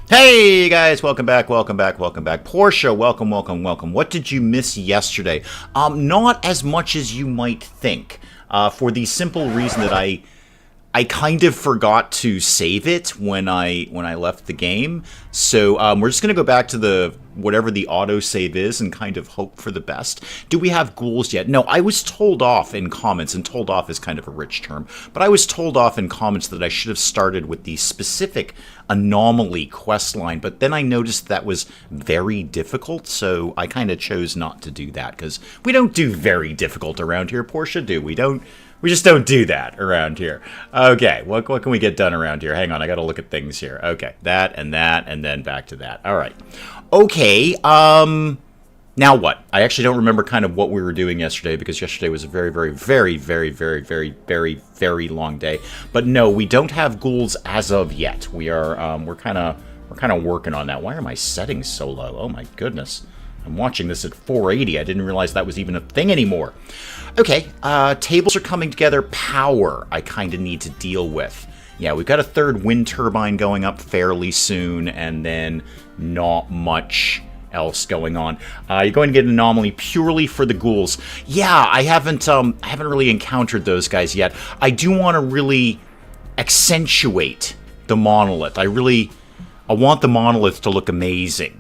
Hey guys, welcome back, welcome back, welcome back. Portia, welcome, welcome, welcome. What did you miss yesterday? Not as much as you might think. For the simple reason that I kind of forgot to save it when I left the game. So we're just gonna go back to the whatever the autosave is and kind of hope for the best. Do we have ghouls yet? No, I was told off in comments, and told off is kind of a rich term, but I was told off in comments that I should have started with the specific anomaly quest line, but then I noticed that was very difficult, so I kind of chose not to do that, because we don't do very difficult around here, Portia, do we? We just don't do that around here. Okay, what can we get done around here? Hang on, I gotta look at things here. Okay, that, and then back to that. All right. Okay, now what? I actually don't remember kind of what we were doing yesterday, because yesterday was a very, very, very, very, very, very, very, very long day. But no, we don't have ghouls as of yet. We're kind of working on that. Why are my settings so low? Oh my goodness. I'm watching this at 480. I didn't realize that was even a thing anymore. Okay, tables are coming together. Power, I kind of need to deal with. Yeah, we've got a third wind turbine going up fairly soon, and then not much else going on. You're going to get an anomaly purely for the ghouls. Yeah, I haven't really encountered those guys yet. I do want to really accentuate the monolith. I want the monolith to look amazing.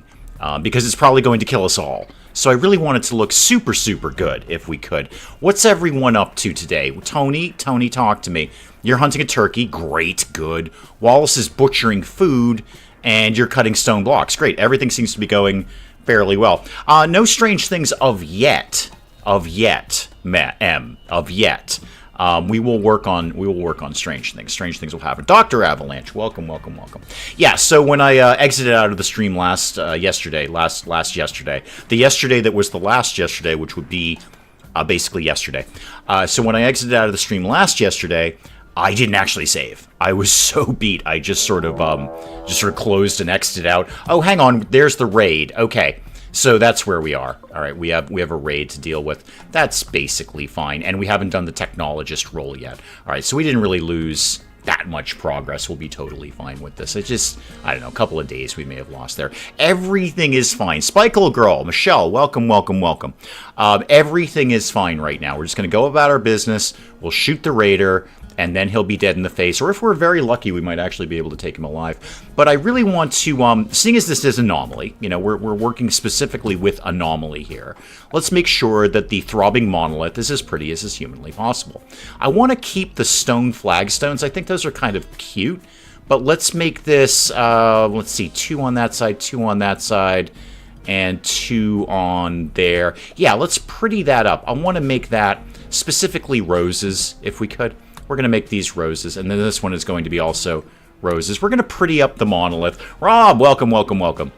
Because it's probably going to kill us all. So I really want it to look super, super good, if we could. What's everyone up to today? Tony, talk to me. You're hunting a turkey. Great, good. Wallace is butchering food, and you're cutting stone blocks. Great, everything seems to be going fairly well. No strange things of yet. Of yet. We will work on strange things. Strange things will happen. Dr. Avalanche, welcome, welcome, welcome. Yeah, so when I exited out of the stream last yesterday, the yesterday that was the last yesterday, which would be basically yesterday. So when I exited out of the stream last yesterday, I didn't actually save. I was so beat. I just sort of closed and exited out. Oh, hang on, there's the raid. Okay. So that's where we are. All right, we have a raid to deal with. That's basically fine, and we haven't done the technologist role yet. All right, so we didn't really lose that much progress. We'll be totally fine with this. It's just, I don't know, a couple of days we may have lost there. Everything is fine. Spikeable Girl, Michelle, welcome, welcome, welcome. Everything is fine right now. We're just going to go about our business. We'll shoot the raider, and then he'll be dead in the face. Or if we're very lucky, we might actually be able to take him alive. But I really want to, seeing as this is Anomaly, you know, we're working specifically with Anomaly here. Let's make sure that the throbbing monolith is as pretty as is humanly possible. I want to keep the stone flagstones. I think those are kind of cute. But let's make this, let's see, 2 on that side, 2 on that side, and 2 on there. Yeah, let's pretty that up. I want to make that specifically roses, if we could. We're going to make these roses, and then this one is going to be also roses. We're going to pretty up the monolith. Rob, welcome, welcome, welcome.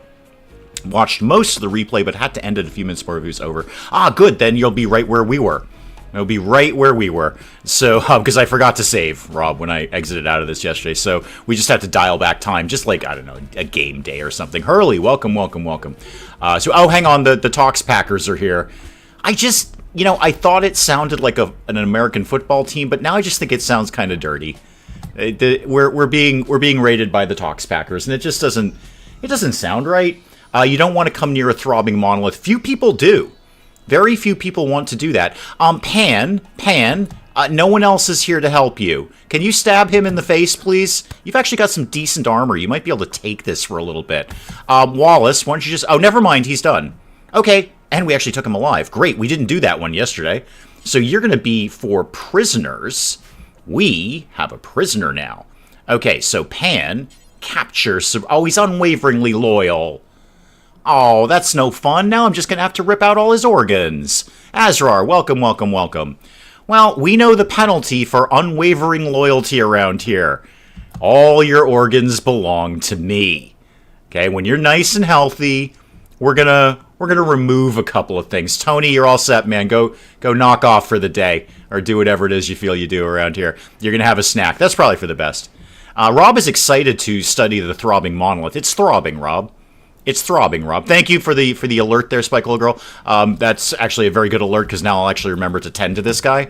Watched most of the replay, but had to end it a few minutes before it was over. Ah, good, then you'll be right where we were. It'll be right where we were. So, because I forgot to save, Rob, when I exited out of this yesterday. So, we just had to dial back time, just like, I don't know, a game day or something. Hurley, welcome, welcome, welcome. Oh, hang on, the Talks Packers are here. You know, I thought it sounded like an American football team, but now I just think it sounds kind of dirty. We're being raided by the Talks Packers, and it just doesn't sound right. You don't want to come near a throbbing monolith. Few people do. Very few people want to do that. Pan, no one else is here to help you. Can you stab him in the face, please? You've actually got some decent armor. You might be able to take this for a little bit. Wallace, why don't you just... Oh, never mind. He's done. Okay. And we actually took him alive. Great, we didn't do that one yesterday. So you're going to be for prisoners. We have a prisoner now. Okay, so Pan, capture... Oh, he's unwaveringly loyal. Oh, that's no fun. Now I'm just going to have to rip out all his organs. Azrar, welcome, welcome, welcome. Well, we know the penalty for unwavering loyalty around here. All your organs belong to me. Okay, when you're nice and healthy, we're gonna remove a couple of things. Tony, you're all set, man. Go knock off for the day, or do whatever it is you feel you do around here. You're gonna have a snack. That's probably for the best. Rob is excited to study the throbbing monolith. It's throbbing, Rob. It's throbbing, Rob. Thank you for the alert there, Spikeable Girl. That's actually a very good alert, because now I'll actually remember to tend to this guy.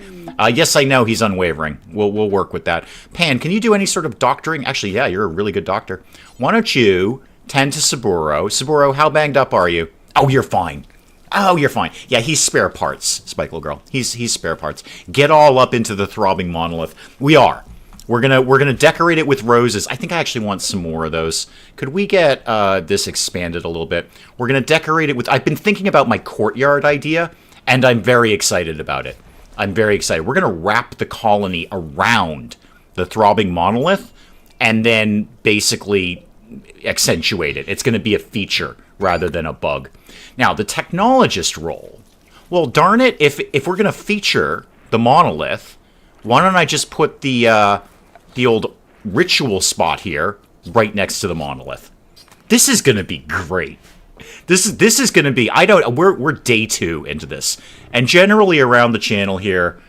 Yes, I know he's unwavering. We'll work with that. Pan, can you do any sort of doctoring? Actually, yeah, you're a really good doctor. Why don't you 10 to Saburo. Saburo, how banged up are you? Oh, you're fine. Oh, you're fine. Yeah, he's spare parts, Spikeable Girl. He's spare parts. Get all up into the throbbing monolith. We are. We're gonna decorate it with roses. I think I actually want some more of those. Could we get this expanded a little bit? We're gonna decorate it with. I've been thinking about my courtyard idea, and I'm very excited about it. I'm very excited. We're gonna wrap the colony around the throbbing monolith, and then basically accentuate it. It's gonna be a feature rather than a bug. Now, the technologist role. Well, darn it! If we're gonna feature the monolith, why don't I just put the old ritual spot here right next to the monolith? This is gonna be great. This is gonna be. We're day 2 into this, and generally around the channel here,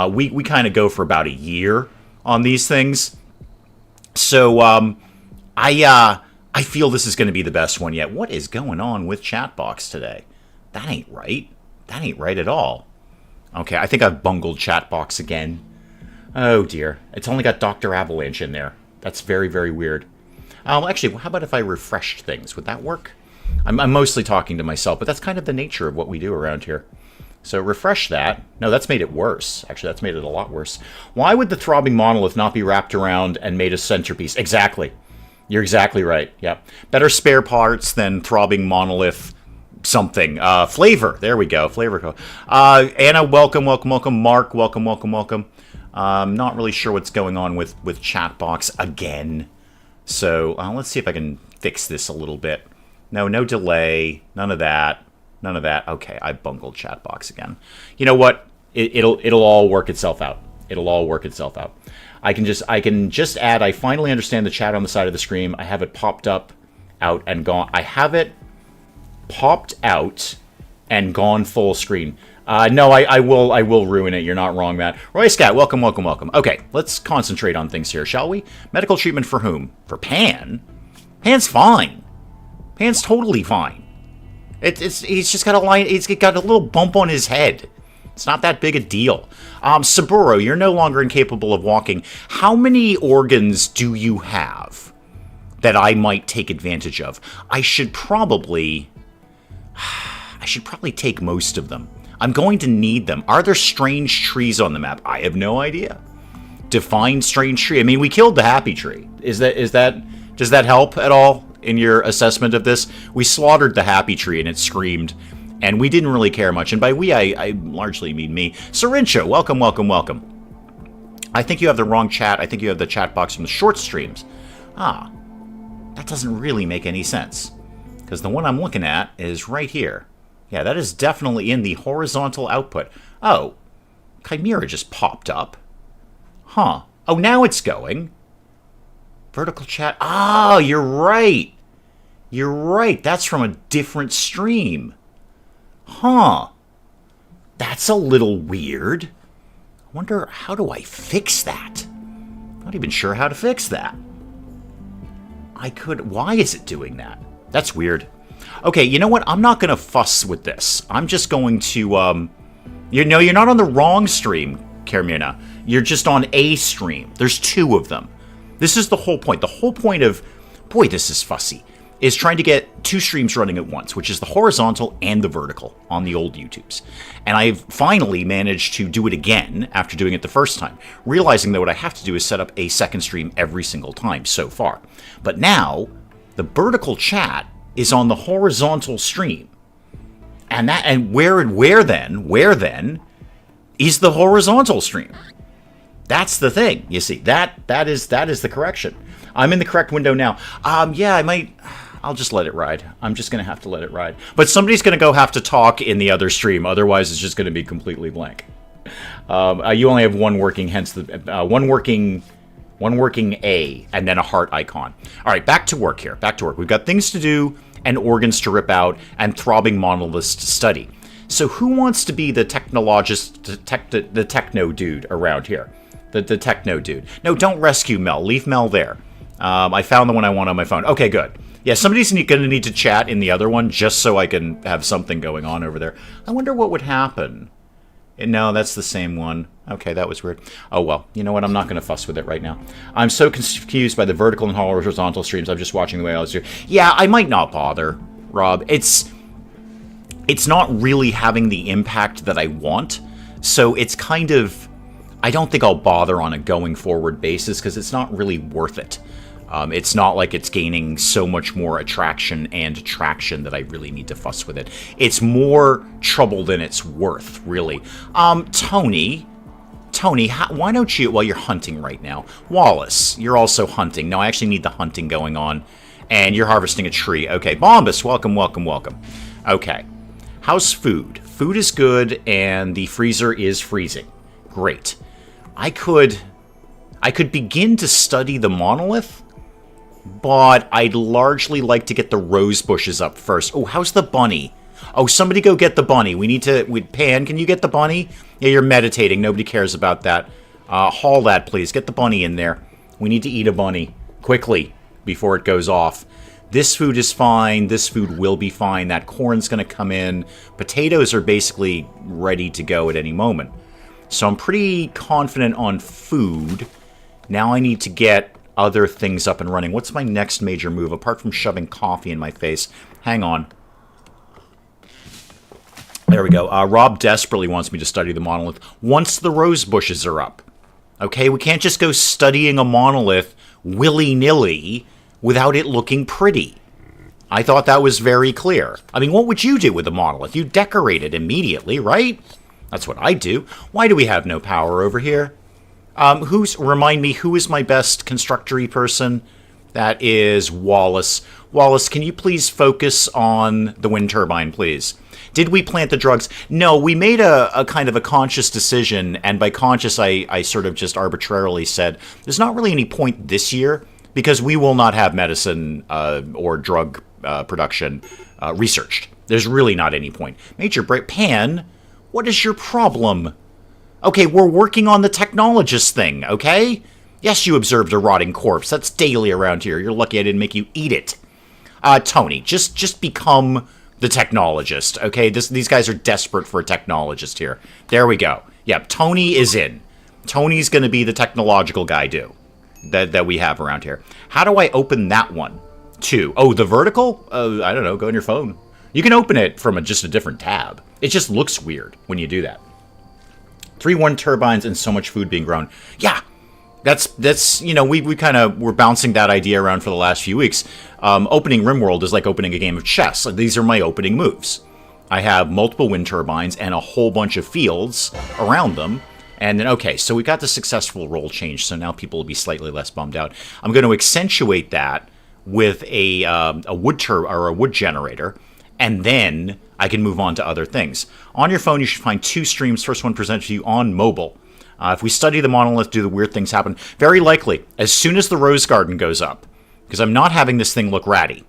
we kind of go for about a year on these things. So I feel this is going to be the best one yet. What is going on with Chatbox today? That ain't right. That ain't right at all. Okay, I think I've bungled Chatbox again. Oh dear. It's only got Dr. Avalanche in there. That's very, very weird. Actually, how about if I refreshed things? Would that work? I'm mostly talking to myself, but that's kind of the nature of what we do around here. So refresh that. No, that's made it worse. Actually, that's made it a lot worse. Why would the throbbing monolith not be wrapped around and made a centerpiece? Exactly. You're exactly right. Yep. Better spare parts than throbbing monolith something. Flavor. There we go. Flavor. Anna, welcome, welcome, welcome. Mark, welcome, welcome, welcome. Not really sure what's going on with Chatbox again. So let's see if I can fix this a little bit. No delay. None of that. None of that. Okay, I bungled Chatbox again. You know what? It'll all work itself out. It'll all work itself out. I can just add, I finally understand the chat on the side of the screen. I have it popped up, out, and gone. I have it popped out and gone full screen. No, I will ruin it. You're not wrong, Matt. Roy Scat, welcome, welcome, welcome. Okay, let's concentrate on things here, shall we? Medical treatment for whom? For Pan? Pan's fine. Pan's totally fine. He's just got a line. He's got a little bump on his head. It's not that big a deal. Saburo, you're no longer incapable of walking. How many organs do you have that I might take advantage of? I should probably take most of them. I'm going to need them. Are there strange trees on the map? I have no idea. Define strange tree. I mean, we killed the happy tree. Does that help at all in your assessment of this? We slaughtered the happy tree and it screamed. And we didn't really care much. And by we, I largely mean me. Syrincha, welcome, welcome, welcome. I think you have the wrong chat. I think you have the chat box from the short streams. That doesn't really make any sense. Because the one I'm looking at is right here. Yeah, that is definitely in the horizontal output. Oh, Chimera just popped up. Huh. Oh, now it's going. Vertical chat. Oh, you're right. You're right. That's from a different stream. Huh. That's a little weird. I wonder, how do I fix that? I'm not even sure how to fix that. Why is it doing that? That's weird. Okay, you know what? I'm not going to fuss with this. I'm just going to, you're not on the wrong stream, Carmina. You're just on a stream. There's 2 of them. This is the whole point. The whole point of, boy, this is fussy, is trying to get 2 streams running at once, which is the horizontal and the vertical on the old YouTubes. And I've finally managed to do it again after doing it the first time, realizing that what I have to do is set up a second stream every single time so far. But now, the vertical chat is on the horizontal stream. And where then is the horizontal stream? That's the thing, you see. That is the correction. I'm in the correct window now. Yeah, I'll just let it ride. I'm just going to have to let it ride. But somebody's going to have to talk in the other stream. Otherwise, it's just going to be completely blank. You only have one working, hence the one working A, and then a heart icon. All right, back to work here. Back to work. We've got things to do and organs to rip out and throbbing monoliths to study. So who wants to be the technologist, the techno dude around here? The techno dude. No, don't rescue Mel. Leave Mel there. I found the one I want on my phone. Okay, good. Yeah, somebody's going to need to chat in the other one just so I can have something going on over there. I wonder what would happen No, that's the same one. Okay, that was weird. Oh, well. You know what? I'm not going to fuss with it right now. I'm so confused by the vertical and horizontal streams. I'm just watching the way I was doing. Yeah, I might not bother, Rob. It's not really having the impact that I want. So it's kind of... I don't think I'll bother on a going forward basis because it's not really worth it. It's not like it's gaining so much more attraction and traction that I really need to fuss with it. It's more trouble than it's worth, really. Tony, why don't you... Well, you're hunting right now. Wallace, you're also hunting. No, I actually need the hunting going on. And you're harvesting a tree. Okay, Bombus, welcome, welcome, welcome. Okay. How's food? Food is good, and the freezer is freezing. Great. I could begin to study the monolith, but I'd largely like to get the rose bushes up first. Oh, how's the bunny? Oh, somebody go get the bunny. We need to... Pan, can you get the bunny? Yeah, you're meditating. Nobody cares about that. Haul that, please. Get the bunny in there. We need to eat a bunny. Quickly, before it goes off. This food is fine. This food will be fine. That corn's going to come in. Potatoes are basically ready to go at any moment. So I'm pretty confident on food. Now I need to get other things up and running. What's my next major move, apart from shoving coffee in my face? Hang on. There we go. Rob desperately wants me to study the monolith once the rose bushes are up. Okay, we can't just go studying a monolith willy-nilly without it looking pretty. I thought that was very clear. I mean, what would you do with a monolith? You decorate it immediately, right? That's what I do. Why do we have no power over here? Remind me, who is my best constructory person? That is Wallace. Wallace, can you please focus on the wind turbine, please? Did we plant the drugs? No, we made a kind of a conscious decision, and by conscious, I sort of just arbitrarily said, there's not really any point this year, because we will not have medicine or drug production researched. There's really not any point. Major break. Pan, what is your problem? Okay, we're working on the technologist thing, okay? Yes, you observed a rotting corpse. That's daily around here. You're lucky I didn't make you eat it. Tony, just become the technologist, okay? These guys are desperate for a technologist here. There we go. Yep, Tony is in. Tony's going to be the technological guy, that we have around here. How do I open that one? Oh, the vertical? I don't know. Go on your phone. You can open it from just a different tab. It just looks weird when you do that. 3 wind turbines and so much food being grown. Yeah, that's you know, we kind of were bouncing that idea around for the last few weeks. Opening RimWorld is like opening a game of chess. Like, these are my opening moves. I have multiple wind turbines and a whole bunch of fields around them. And then, okay, so we got the successful role change, so now people will be slightly less bummed out. I'm going to accentuate that with a wood generator, and then I can move on to other things. On your phone, you should find 2 streams. First one presented to you on mobile. If we study the monolith, do the weird things happen? Very likely, as soon as the rose garden goes up, because I'm not having this thing look ratty.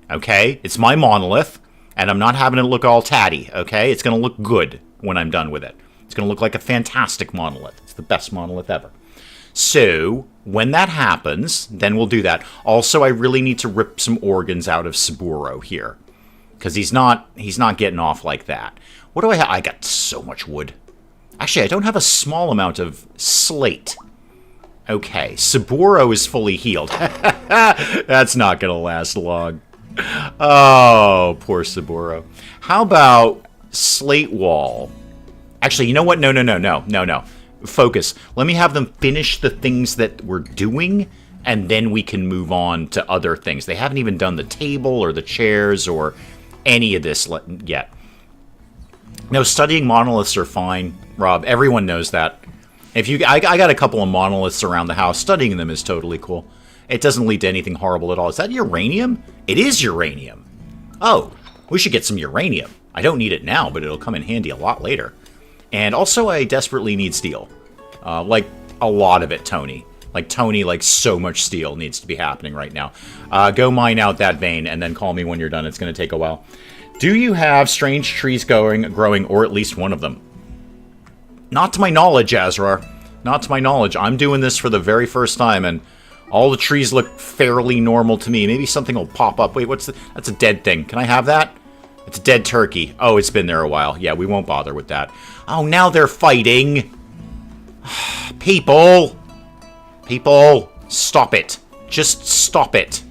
Okay? It's my monolith, and I'm not having it look all tatty. Okay? It's going to look good when I'm done with it. It's going to look like a fantastic monolith. It's the best monolith ever. So, when that happens, then we'll do that. Also, I really need to rip some organs out of Saburo here. Because he's not getting off like that. What do I have? I got so much wood. Actually, I don't have a small amount of slate. Okay, Saburo is fully healed. That's not going to last long. Oh, poor Saburo. How about slate wall? Actually, you know what? No. Focus. Let me have them finish the things that we're doing, and then we can move on to other things. They haven't even done the table or the chairs or any of this yet. No, studying monoliths are fine, Rob. Everyone knows that. I got a couple of monoliths around the house. Studying them is totally cool. It doesn't lead to anything horrible at all. Is that uranium? It is uranium. Oh, we should get some uranium. I don't need it now, but it'll come in handy a lot later. And also, I desperately need steel. Like, a lot of it, Tony. Like, so much steel needs to be happening right now. Go mine out that vein, and then call me when you're done. It's going to take a while. Do you have strange trees growing, or at least one of them? Not to my knowledge, Azrar. Not to my knowledge. I'm doing this for the very first time, and all the trees look fairly normal to me. Maybe something will pop up. Wait, that's a dead thing. Can I have that? It's a dead turkey. Oh, it's been there a while. Yeah, we won't bother with that. Oh, now they're fighting. People. People, stop it. Just stop it.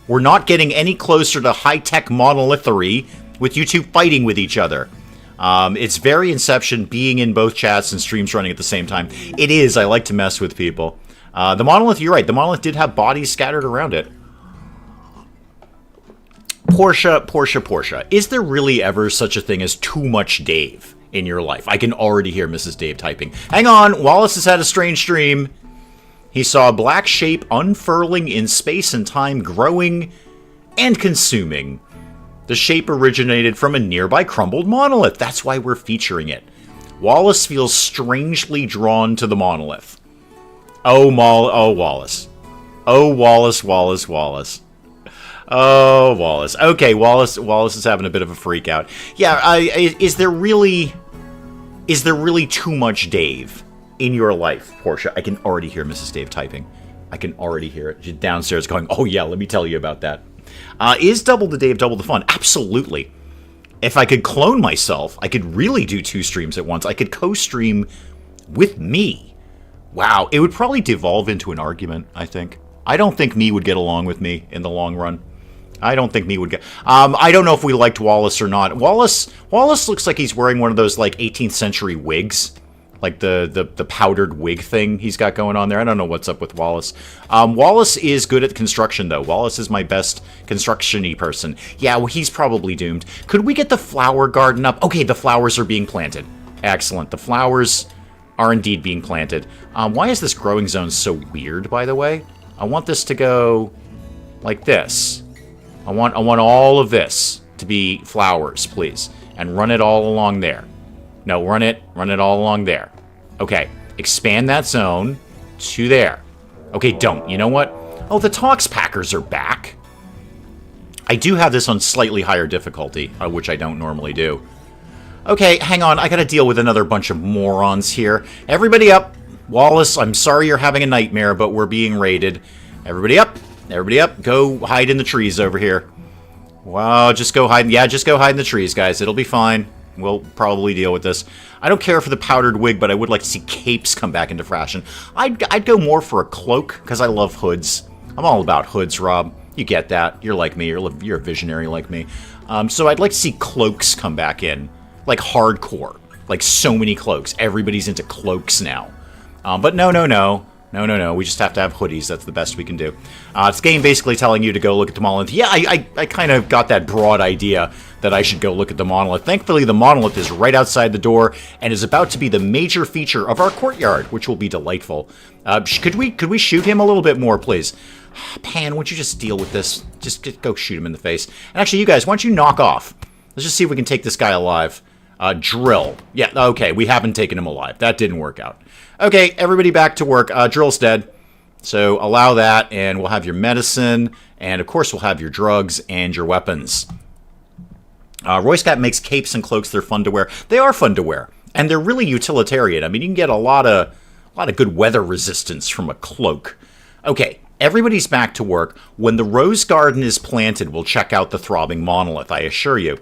We're not getting any closer to high-tech monolithery with you two fighting with each other. It's very Inception being in both chats and streams running at the same time. It is. I like to mess with people. The monolith, you're right. The monolith did have bodies scattered around it. Portia. Is there really ever such a thing as too much Dave in your life? I can already hear Mrs. Dave typing. Hang on. Wallace has had a strange dream. He saw a black shape unfurling in space and time, growing and consuming. The shape originated from a nearby crumbled monolith. That's why we're featuring it. Wallace feels strangely drawn to the monolith. Oh, Wallace. Oh, Wallace. Oh, Wallace. Okay, Wallace is having a bit of a freak out. Yeah, is there really too much Dave in your life, Portia? I can already hear Mrs. Dave typing. I can already hear it. She's downstairs going, oh yeah, let me tell you about that. Is double the Dave, double the fun? Absolutely. If I could clone myself, I could really do 2 streams at once. I could co-stream with me. Wow, it would probably devolve into an argument, I think. I don't think me would get along with me in the long run. I don't think me would get... I don't know if we liked Wallace or not. Wallace looks like he's wearing one of those, like, 18th century wigs. Like the powdered wig thing he's got going on there. I don't know what's up with Wallace. Wallace is good at construction, though. Wallace is my best construction-y person. Yeah, well, he's probably doomed. Could we get the flower garden up? Okay, the flowers are being planted. Excellent. The flowers are indeed being planted. Why is this growing zone so weird, by the way? I want this to go like this. I want all of this to be flowers, please. And run it all along there. No, run it all along there. Okay, expand that zone to there. Okay, don't. You know what? Oh, the Tox Packers are back. I do have this on slightly higher difficulty, which I don't normally do. Okay, hang on. I gotta deal with another bunch of morons here. Everybody up. Wallace, I'm sorry you're having a nightmare, but we're being raided. Everybody up. Everybody up. Go hide in the trees over here. Wow, just go hide. Yeah, just go hide in the trees, guys. It'll be fine. We'll probably deal with this. I don't care for the powdered wig, but I would like to see capes come back into fashion. I'd go more for a cloak, because I love hoods. I'm all about hoods, Rob. You get that. You're like me. You're a visionary like me. So I'd like to see cloaks come back in. Like hardcore. Like so many cloaks. Everybody's into cloaks now. But no. We just have to have hoodies. That's the best we can do. It's game basically telling you to go look at the monolith. Yeah, I kind of got that broad idea that I should go look at the monolith. Thankfully, the monolith is right outside the door and is about to be the major feature of our courtyard, which will be delightful. Could we shoot him a little bit more, please? Pan, would you just deal with this? Just go shoot him in the face. And actually, you guys, why don't you knock off? Let's just see if we can take this guy alive. Drill. Yeah, okay, we haven't taken him alive. That didn't work out. Okay, everybody back to work. Drill's dead. So allow that, and we'll have your medicine, and of course we'll have your drugs and your weapons. Roycecat makes capes and cloaks. They're fun to wear. They are fun to wear, and they're really utilitarian. I mean, you can get a lot of good weather resistance from a cloak. Okay, everybody's back to work. When the rose garden is planted, we'll check out the throbbing monolith, I assure you.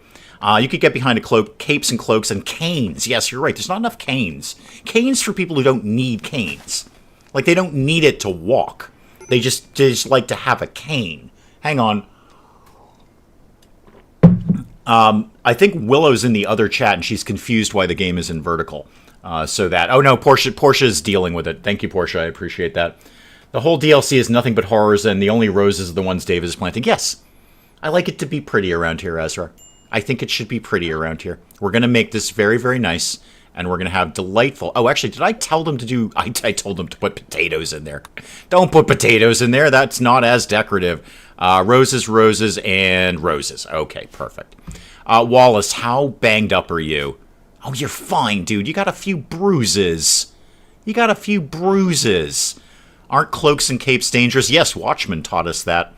You could get behind a cloak, capes and cloaks, and canes. Yes, you're right. There's not enough canes. Canes for people who don't need canes. Like, they don't need it to walk. They just like to have a cane. Hang on. I think Willow's in the other chat, and she's confused why the game is in vertical. Oh no, Portia's dealing with it. Thank you, Portia. I appreciate that. The whole DLC is nothing but horrors, and the only roses are the ones David is planting. Yes, I like it to be pretty around here, Ezra. I think it should be pretty around here. We're going to make this very, very nice, and we're going to have delightful... Oh, actually, did I tell them to do... I told them to put potatoes in there. Don't put potatoes in there. That's not as decorative. Roses, and roses. Okay, perfect. Wallace, how banged up are you? Oh, you're fine, dude. You got a few bruises. Aren't cloaks and capes dangerous? Yes, Watchmen taught us that.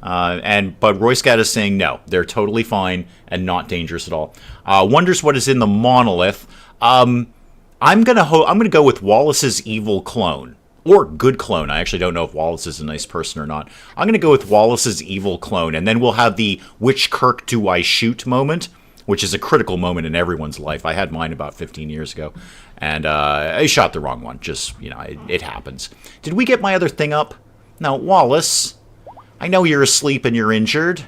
But Roycecat is saying no, they're totally fine and not dangerous at all. Wonders what is in the monolith. I'm gonna go with Wallace's evil clone or good clone. I actually don't know if Wallace is a nice person or not. I'm gonna go with Wallace's evil clone, and then we'll have the which Kirk do I shoot moment. which is a critical moment in everyone's life. I had mine about 15 years ago, and I shot the wrong one. Just, you know, it happens. Did we get my other thing up? No, Wallace, I know you're asleep and you're injured.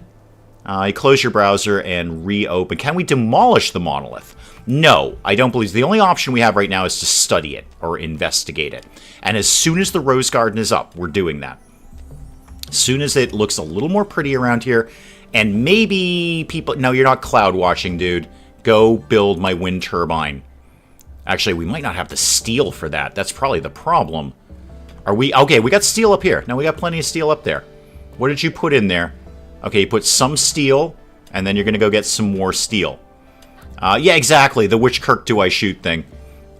You close your browser and reopen. Can we demolish the monolith? No, I don't believe. The only option we have right now is to study it or investigate it. And as soon as the rose garden is up, we're doing that. As soon as it looks a little more pretty around here, and maybe people... No, you're not cloud watching, dude. Go build my wind turbine. Actually, we might not have the steel for that. That's probably the problem. Are we... Okay, we got steel up here. No, we got plenty of steel up there. What did you put in there? Okay, you put some steel, and then you're going to go get some more steel. Yeah, exactly. The which Kirk do I shoot thing.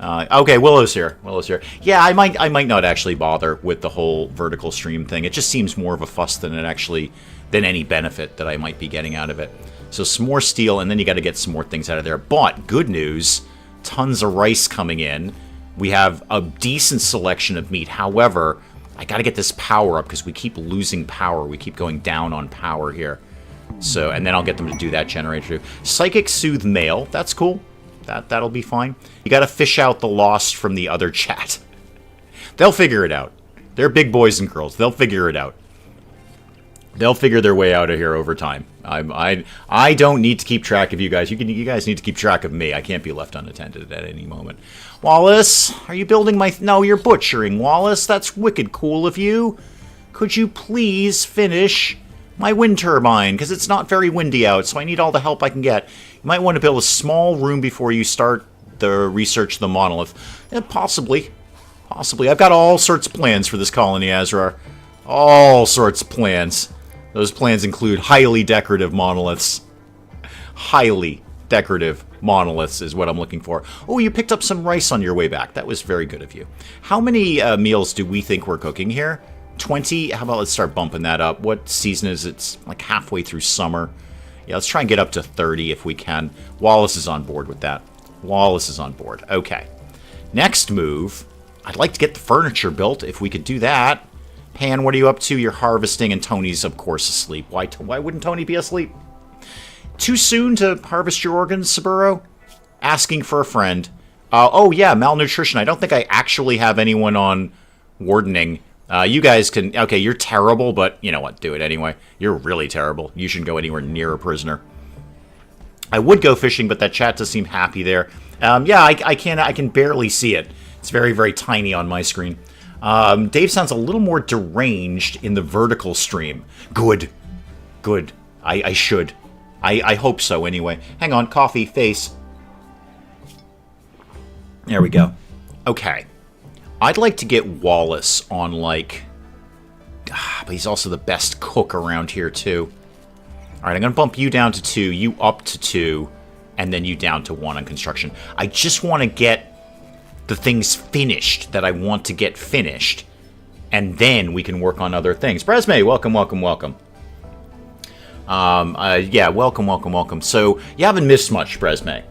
Okay, Willow's here. Willow's here. Yeah, I might not actually bother with the whole vertical stream thing. It just seems more of a fuss than any benefit that I might be getting out of it. So some more steel, and then you got to get some more things out of there. But good news, tons of rice coming in. We have a decent selection of meat. However, I got to get this power up because we keep losing power. We keep going down on power here. So, and then I'll get them to do that generator too. Psychic Soothe Male. That's cool. That'll be fine. You got to fish out the lost from the other chat. They'll figure it out. They're big boys and girls. They'll figure it out. They'll figure their way out of here over time. I don't need to keep track of you guys. You guys need to keep track of me. I can't be left unattended at any moment. Wallace, are you building my... No, you're butchering, Wallace. That's wicked cool of you. Could you please finish my wind turbine? Because it's not very windy out, so I need all the help I can get. You might want to build a small room before you start the research of the monolith. Possibly. Possibly. I've got all sorts of plans for this colony, Azrar. All sorts of plans. Those plans include highly decorative monoliths. Highly decorative monoliths is what I'm looking for. Oh, you picked up some rice on your way back. That was very good of you. How many meals do we think we're cooking here? 20? How about let's start bumping that up? What season is it? It's like halfway through summer. Yeah, let's try and get up to 30 if we can. Wallace is on board with that. Wallace is on board. Okay. Next move. I'd like to get the furniture built if we could do that. Pan, what are you up to? You're harvesting, and Tony's, of course, asleep. Why wouldn't Tony be asleep? Too soon to harvest your organs, Saburo? Asking for a friend. Oh, yeah, malnutrition. I don't think I actually have anyone on wardening. You guys can... Okay, you're terrible, but you know what? Do it anyway. You're really terrible. You shouldn't go anywhere near a prisoner. I would go fishing, but that chat does seem happy there. Yeah, I can barely see it. It's very, very tiny on my screen. Dave sounds a little more deranged in the vertical stream. Good. Good. I should. I hope so, anyway. Hang on. Coffee. Face. There we go. Okay. I'd like to get Wallace on, like... but he's also the best cook around here, too. Alright, I'm going to bump you down to 2, you up to 2, and then you down to 1 on construction. I just want to get the things finished that I want to get finished, and then we can work on other things. Bresme, welcome, welcome, welcome. Yeah, welcome, welcome, welcome. So, you haven't missed much, Bresme.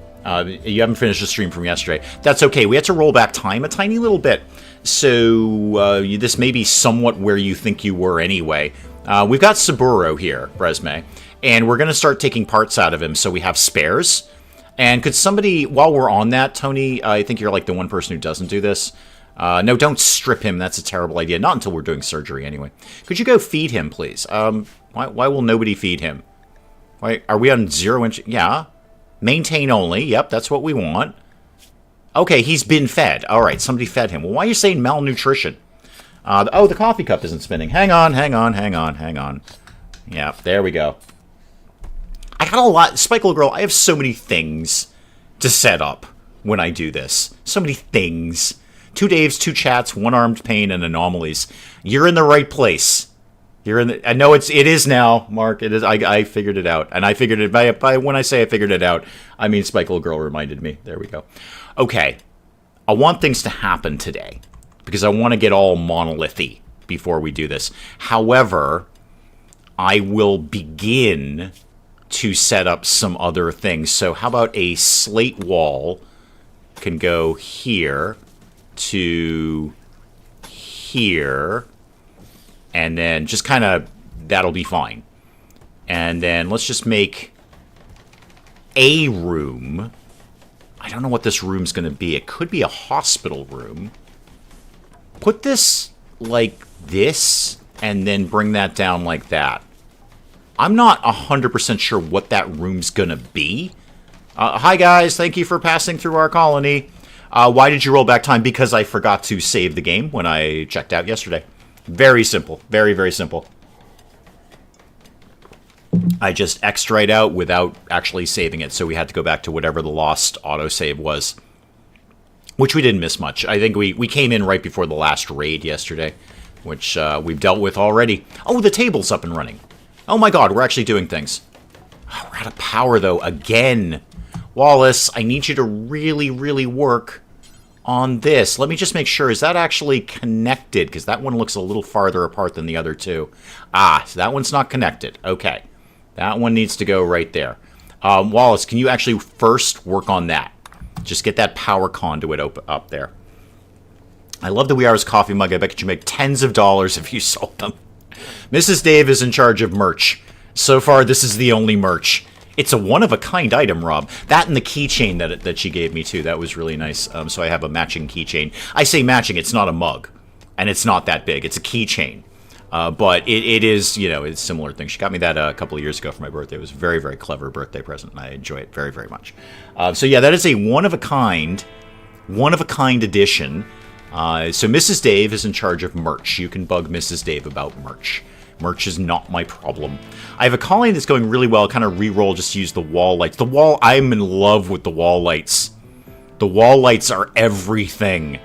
You haven't finished the stream from yesterday. That's okay. We had to roll back time a tiny little bit. So, this may be somewhat where you think you were anyway. We've got Saburo here, Bresme, and we're going to start taking parts out of him so we have spares. And could somebody, while we're on that, Tony, I think you're like the one person who doesn't do this. No, don't strip him. That's a terrible idea. Not until we're doing surgery, anyway. Could you go feed him, please? Why will nobody feed him? Why, are we on 0 inch? Yeah. Maintain only. Yep, that's what we want. Okay, he's been fed. All right, somebody fed him. Well, why are you saying malnutrition? Oh, the coffee cup isn't spinning. Hang on, hang on, hang on, hang on. Yeah, there we go. I got a lot... Spikeable Girl, I have so many things to set up when I do this. So many things. 2 Daves, 2 chats, 1 armed pain, and anomalies. You're in the right place. You're in the... I know it is now, Mark. It is. I figured it out. And I figured it... By when I say I figured it out, I mean Spikeable Girl reminded me. There we go. Okay. I want things to happen today, because I want to get all monolithy before we do this. However, I will begin to set up some other things. So how about a slate wall can go here to here, and then just kind of, that'll be fine. And then let's just make a room. I don't know what this room's going to be. It could be a hospital room. Put this like this, and then bring that down like that. I'm not 100% sure what that room's going to be. Hi, guys. Thank you for passing through our colony. Why did you roll back time? Because I forgot to save the game when I checked out yesterday. Very simple. Very, very simple. I just X'd right out without actually saving it, so we had to go back to whatever the lost autosave was. Which we didn't miss much. I think we came in right before the last raid yesterday, which we've dealt with already. Oh, the table's up and running. Oh my god, we're actually doing things. Oh, we're out of power, though, again. Wallace, I need you to really, really work on this. Let me just make sure. Is that actually connected? Because that one looks a little farther apart than the other two. Ah, so that one's not connected. Okay. That one needs to go right there. Wallace, can you actually first work on that? Just get that power conduit up there. I love the We Ours coffee mug. I bet you make tens of dollars if you sold them. Mrs. Dave is in charge of merch. So far, this is the only merch. It's a one-of-a-kind item, Rob. That and the keychain that she gave me, too. That was really nice. So I have a matching keychain. I say matching. It's not a mug. And it's not that big. It's a keychain. But it is, you know, it's a similar thing. She got me that a couple of years ago for my birthday. It was a very, very clever birthday present, and I enjoy it very, very much. So yeah, that is a one-of-a-kind edition. So Mrs. Dave is in charge of merch. You can bug Mrs. Dave about merch. Merch is not my problem. I have a colony that's going really well. Kind of re-roll, just use the wall lights. I'm in love with the wall lights. The wall lights are everything.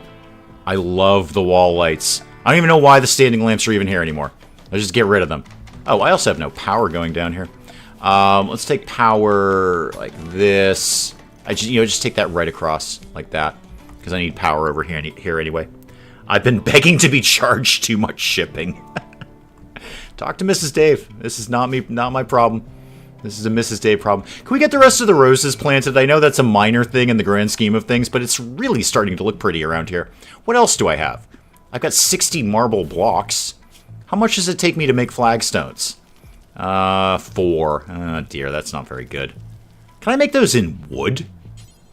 I love the wall lights. I don't even know why the standing lamps are even here anymore. Let's just get rid of them. Oh, I also have no power going down here. Let's take power like this. Just take that right across like that, because I need power over here anyway. I've been begging to be charged too much shipping. Talk to Mrs. Dave. This is not me, not my problem. This is a Mrs. Dave problem. Can we get the rest of the roses planted? I know that's a minor thing in the grand scheme of things, but it's really starting to look pretty around here. What else do I have? I've got 60 marble blocks. How much does it take me to make flagstones? 4. Oh dear, that's not very good. Can I make those in wood?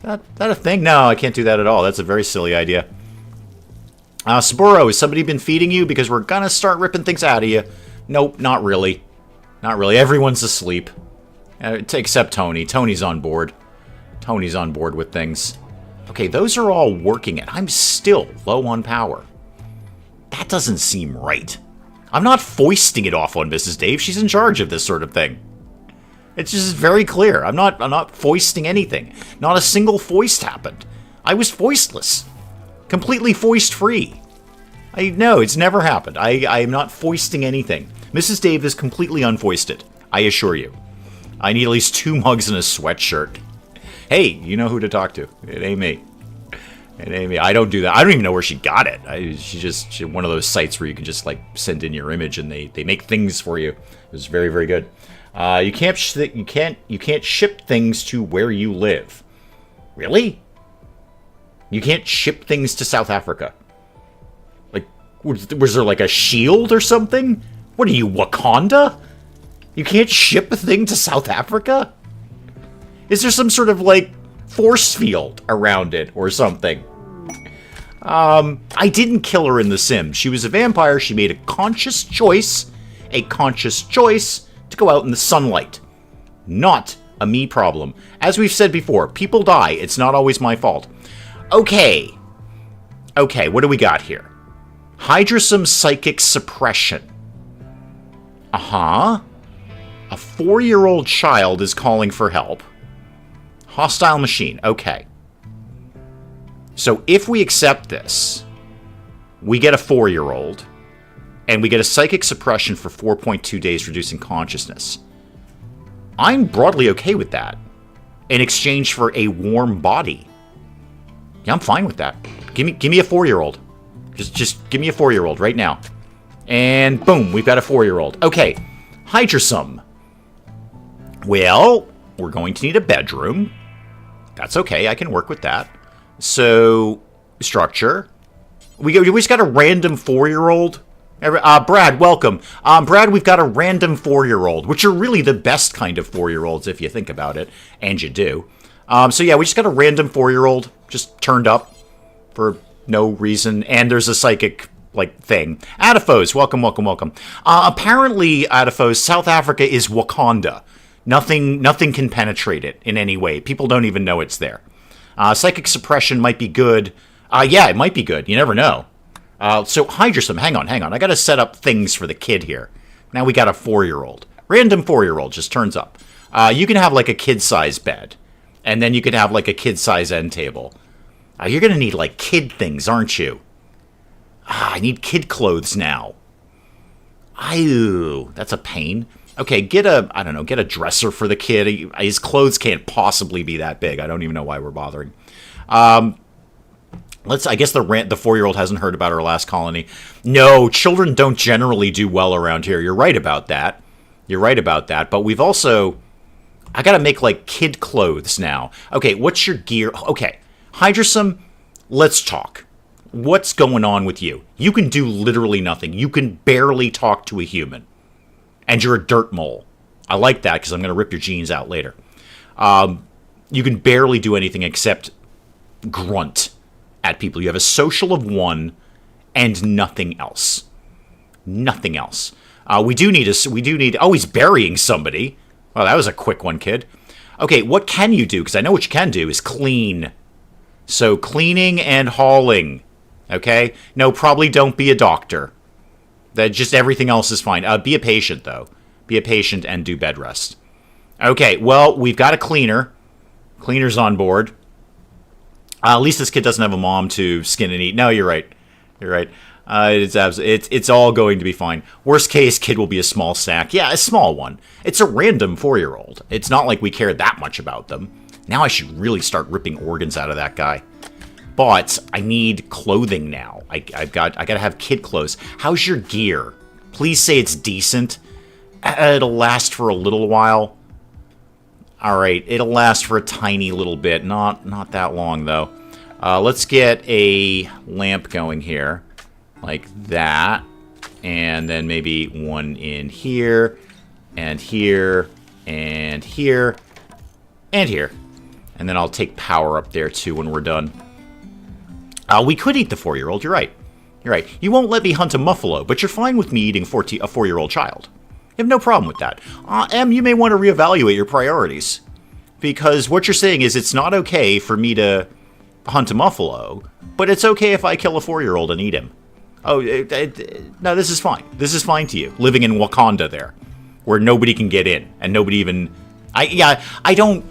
That a thing? No, I can't do that at all. That's a very silly idea. Saburo, has somebody been feeding you? Because we're gonna start ripping things out of you. Nope, not really. Not really. Everyone's asleep. Except Tony. Tony's on board. Tony's on board with things. Okay, those are all working, and I'm still low on power. That doesn't seem right. I'm not foisting it off on Mrs. Dave. She's in charge of this sort of thing. It's just very clear. I'm not foisting anything. Not a single foist happened. I was foistless. Completely foist-free. No, it's never happened. I am not foisting anything. Mrs. Dave is completely unfoisted. I assure you. I need at least 2 mugs and a sweatshirt. Hey, you know who to talk to. It ain't me. It ain't me. I don't do that. I don't even know where she got it. She one of those sites where you can just like send in your image and they make things for you. It was very, very good. You can't ship things to where you live. Really? You can't ship things to South Africa. Like, was there like a shield or something? What are you, Wakanda? You can't ship a thing to South Africa? Is there some sort of like force field around it or something? I didn't kill her in The Sims. She was a vampire. She made a conscious choice to go out in the sunlight. Not a me problem. As we've said before, people die. It's not always my fault. Okay. Okay, what do we got here? Hydrosome psychic suppression. Uh-huh. A 4-year-old child is calling for help. Hostile machine. Okay. So if we accept this, we get a 4-year-old, and we get a psychic suppression for 4.2 days, reducing consciousness. I'm broadly okay with that. In exchange for a warm body. Yeah, I'm fine with that. Give me a 4-year-old. Just give me a 4-year-old right now. And boom, we've got a 4-year-old. Okay, Hydrosome. Well, we're going to need a bedroom. That's okay, I can work with that. So, structure. We just got a random 4-year-old. Brad, welcome. Brad, we've got a random 4-year-old, which are really the best kind of 4-year-olds if you think about it, and you do. So yeah, we just got a random 4-year-old just turned up for no reason, and there's a psychic thing. Adifos, welcome, welcome, welcome. Apparently, Adifos, South Africa is Wakanda. Nothing can penetrate it in any way. People don't even know it's there. Psychic suppression might be good. Yeah, it might be good. You never know. So Hydrosome, hang on. I gotta set up things for the kid here. Now we got a 4-year-old. Random 4-year-old just turns up. You can have a kid-size bed. And then you could have a kid-size end table. You're gonna need kid things, aren't you? I need kid clothes now. That's a pain. Okay, get a dresser for the kid. His clothes can't possibly be that big. I don't even know why we're bothering. I guess the 4-year-old hasn't heard about our last colony. No, children don't generally do well around here. You're right about that. But we've also... I gotta make, kid clothes now. Okay, what's your gear? Okay, Hydrosome, let's talk. What's going on with you? You can do literally nothing. You can barely talk to a human. And you're a dirt mole. I like that, because I'm going to rip your genes out later. You can barely do anything except grunt at people. You have a social of 1 and nothing else. Nothing else. We do need... Oh, he's burying somebody. Well, that was a quick one, kid. Okay, what can you do? Because I know what you can do is clean. So, cleaning and hauling. Okay? No, probably don't be a doctor. Just everything else is fine. Be a patient, though. Be a patient and do bed rest. Okay, well, we've got a cleaner. Cleaner's on board. At least this kid doesn't have a mom to skin and eat. No, you're right. You're right. It's all going to be fine. Worst case, kid will be a small snack. Yeah, a small one. It's a random 4-year-old. It's not like we care that much about them. Now I should really start ripping organs out of that guy. But I need clothing now. I gotta have kid clothes. How's your gear? Please say it's decent. It'll last for a little while. Alright, it'll last for a tiny little bit. Not that long, though. Let's get a lamp going here. Like that. And then maybe one in here. And here. And here. And here. And then I'll take power up there, too, when we're done. We could eat the 4-year-old. You're right. You're right. You won't let me hunt a muffalo, but you're fine with me eating a 4-year-old child. You have no problem with that. Em, you may want to reevaluate your priorities. Because what you're saying is it's not okay for me to hunt a muffalo, but it's okay if I kill a 4-year-old and eat him. Oh, no, this is fine. This is fine to you. Living in Wakanda there, where nobody can get in, and nobody even... I don't...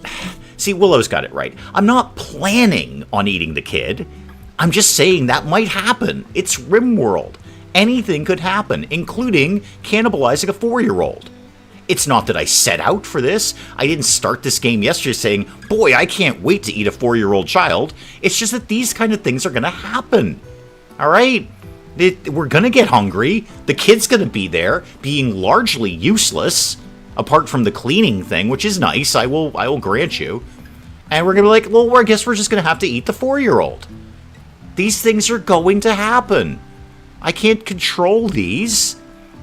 See, Willow's got it right. I'm not planning on eating the kid. I'm just saying that might happen. It's RimWorld. Anything could happen, including cannibalizing a 4-year-old. It's not that I set out for this. I didn't start this game yesterday saying, boy, I can't wait to eat a 4-year-old child. It's just that these kind of things are going to happen. All right? We're going to get hungry. The kid's going to be there, being largely useless, apart from the cleaning thing, which is nice. I will grant you. And we're going to be like, well, I guess we're just going to have to eat the 4-year-old. These things are going to happen. I can't control these.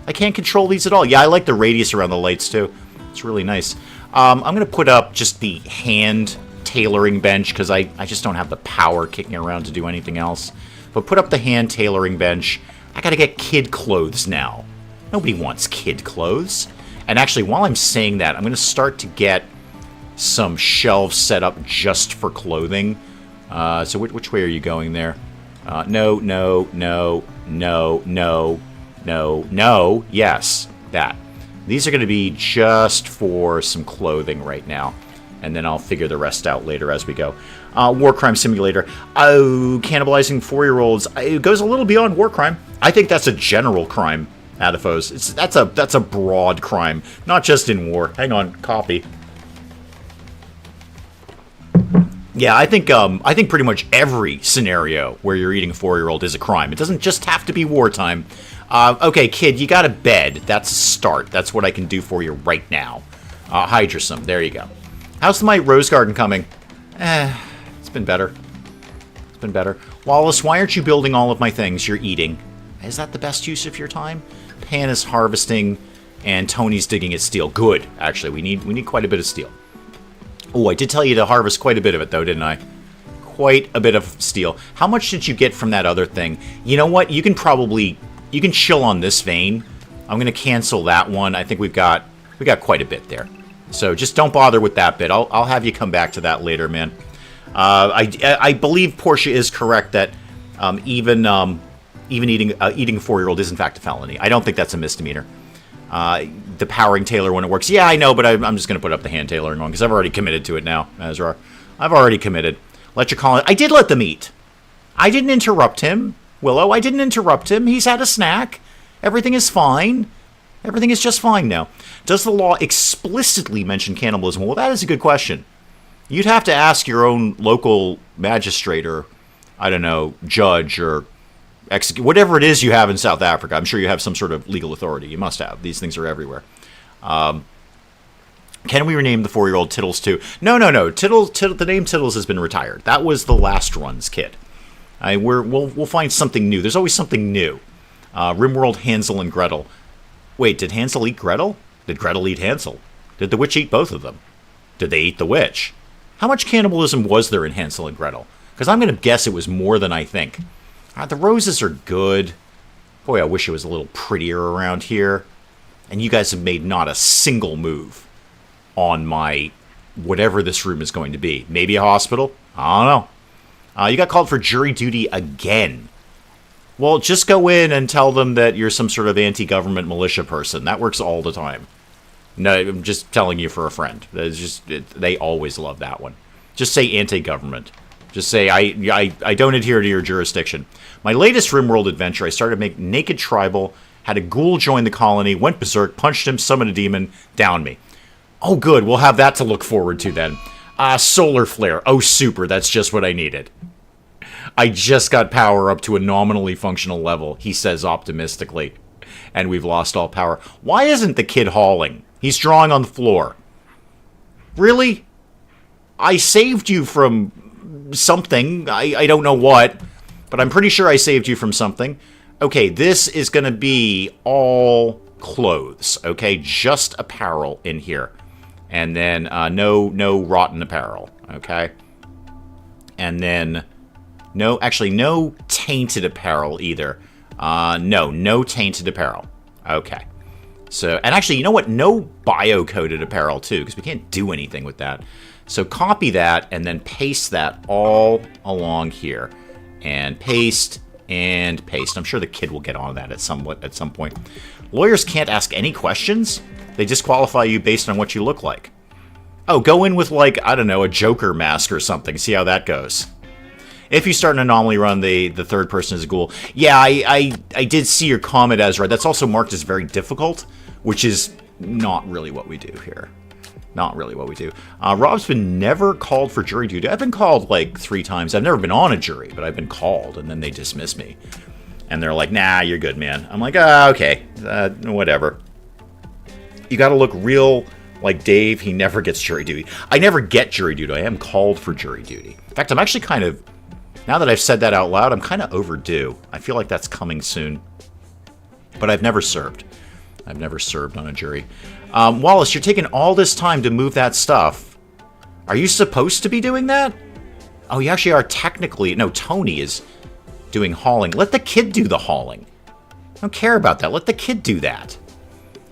I can't control these at all. Yeah, I like the radius around the lights, too. It's really nice. I'm going to put up just the hand tailoring bench, because I just don't have the power kicking around to do anything else. But put up the hand tailoring bench. I got to get kid clothes now. Nobody wants kid clothes. And actually, while I'm saying that, I'm going to start to get some shelves set up just for clothing. So which way are you going there? No, no, no, no, no, no, no. Yes, that. These are going to be just for some clothing right now. And then I'll figure the rest out later as we go. War crime simulator. Oh, cannibalizing 4-year-olds. It goes a little beyond war crime. I think that's a general crime, Adifos. That's a broad crime, not just in war. Hang on, copy. Yeah, I think pretty much every scenario where you're eating a 4-year-old is a crime. It doesn't just have to be wartime. Okay, kid, you got a bed. That's a start. That's what I can do for you right now. Hydrosome. There you go. How's my rose garden coming? It's been better. It's been better. Wallace, why aren't you building all of my things? You're eating. Is that the best use of your time? Pan is harvesting, and Tony's digging at steel. Good, actually. We need quite a bit of steel. Oh, I did tell you to harvest quite a bit of it, though, didn't I? Quite a bit of steel. How much did you get from that other thing? You know what? You can chill on this vein. I'm going to cancel that one. I think we got quite a bit there. So just don't bother with that bit. I'll have you come back to that later, man. I believe Portia is correct that even eating a 4-year-old is in fact a felony. I don't think that's a misdemeanor. The powering tailor when it works. Yeah, I know, but I'm just going to put up the hand tailoring one because I've already committed to it now, Ezra. I've already committed. Let your colony. I did let them eat. I didn't interrupt him, Willow. I didn't interrupt him. He's had a snack. Everything is fine. Everything is just fine now. Does the law explicitly mention cannibalism? Well, that is a good question. You'd have to ask your own local magistrate or, I don't know, judge or whatever it is you have in South Africa. I'm sure you have some sort of legal authority. You must have. These things are everywhere. Can we rename the 4-year-old Tittles too? No. The name Tittles has been retired. That was the last run's kid. We'll find something new. There's always something new. RimWorld Hansel and Gretel. Wait, did Hansel eat Gretel? Did Gretel eat Hansel? Did the witch eat both of them? Did they eat the witch? How much cannibalism was there in Hansel and Gretel? Because I'm going to guess it was more than I think. The roses are good. Boy, I wish it was a little prettier around here. And you guys have made not a single move on my whatever this room is going to be. Maybe a hospital? I don't know. You got called for jury duty again. Well, just go in and tell them that you're some sort of anti-government militia person. That works all the time. No, I'm just telling you for a friend. They always love that one. Just say anti-government. Just say, I don't adhere to your jurisdiction. My latest RimWorld adventure, I started making naked tribal, had a ghoul join the colony, went berserk, punched him, summoned a demon, downed me. Oh, good. We'll have that to look forward to then. Solar flare. Oh, super. That's just what I needed. I just got power up to a nominally functional level, he says optimistically. And we've lost all power. Why isn't the kid hauling? He's drawing on the floor. Really? I saved you from something. I don't know what, but I'm pretty sure I saved you from something. Okay, this is going to be all clothes, okay? Just apparel in here. And then no rotten apparel, okay? And then no tainted apparel either. No tainted apparel. Okay. So, and actually, you know what? No bio-coded apparel, too, because we can't do anything with that. So copy that and then paste that all along here. And paste and paste. I'm sure the kid will get on that at some point. Lawyers can't ask any questions. They disqualify you based on what you look like. Oh, go in with, like, I don't know, a Joker mask or something. See how that goes. If you start an anomaly run, the third person is a ghoul. Yeah, I did see your comment, Ezra. That's also marked as very difficult, which is not really what we do here. Not really what we do. Rob's been never called for jury duty. I've been called like 3 times. I've never been on a jury, but I've been called, and then they dismiss me. And they're like, nah, you're good, man. I'm like, okay, whatever. You gotta look real like Dave. He never gets jury duty. I never get jury duty. I am called for jury duty. In fact, I'm actually kind of... Now that I've said that out loud, I'm kind of overdue. I feel like that's coming soon. But I've never served. I've never served on a jury. Wallace, you're taking all this time to move that stuff. Are you supposed to be doing that? Oh, you actually are technically... No, Tony is doing hauling. Let the kid do the hauling. I don't care about that. Let the kid do that.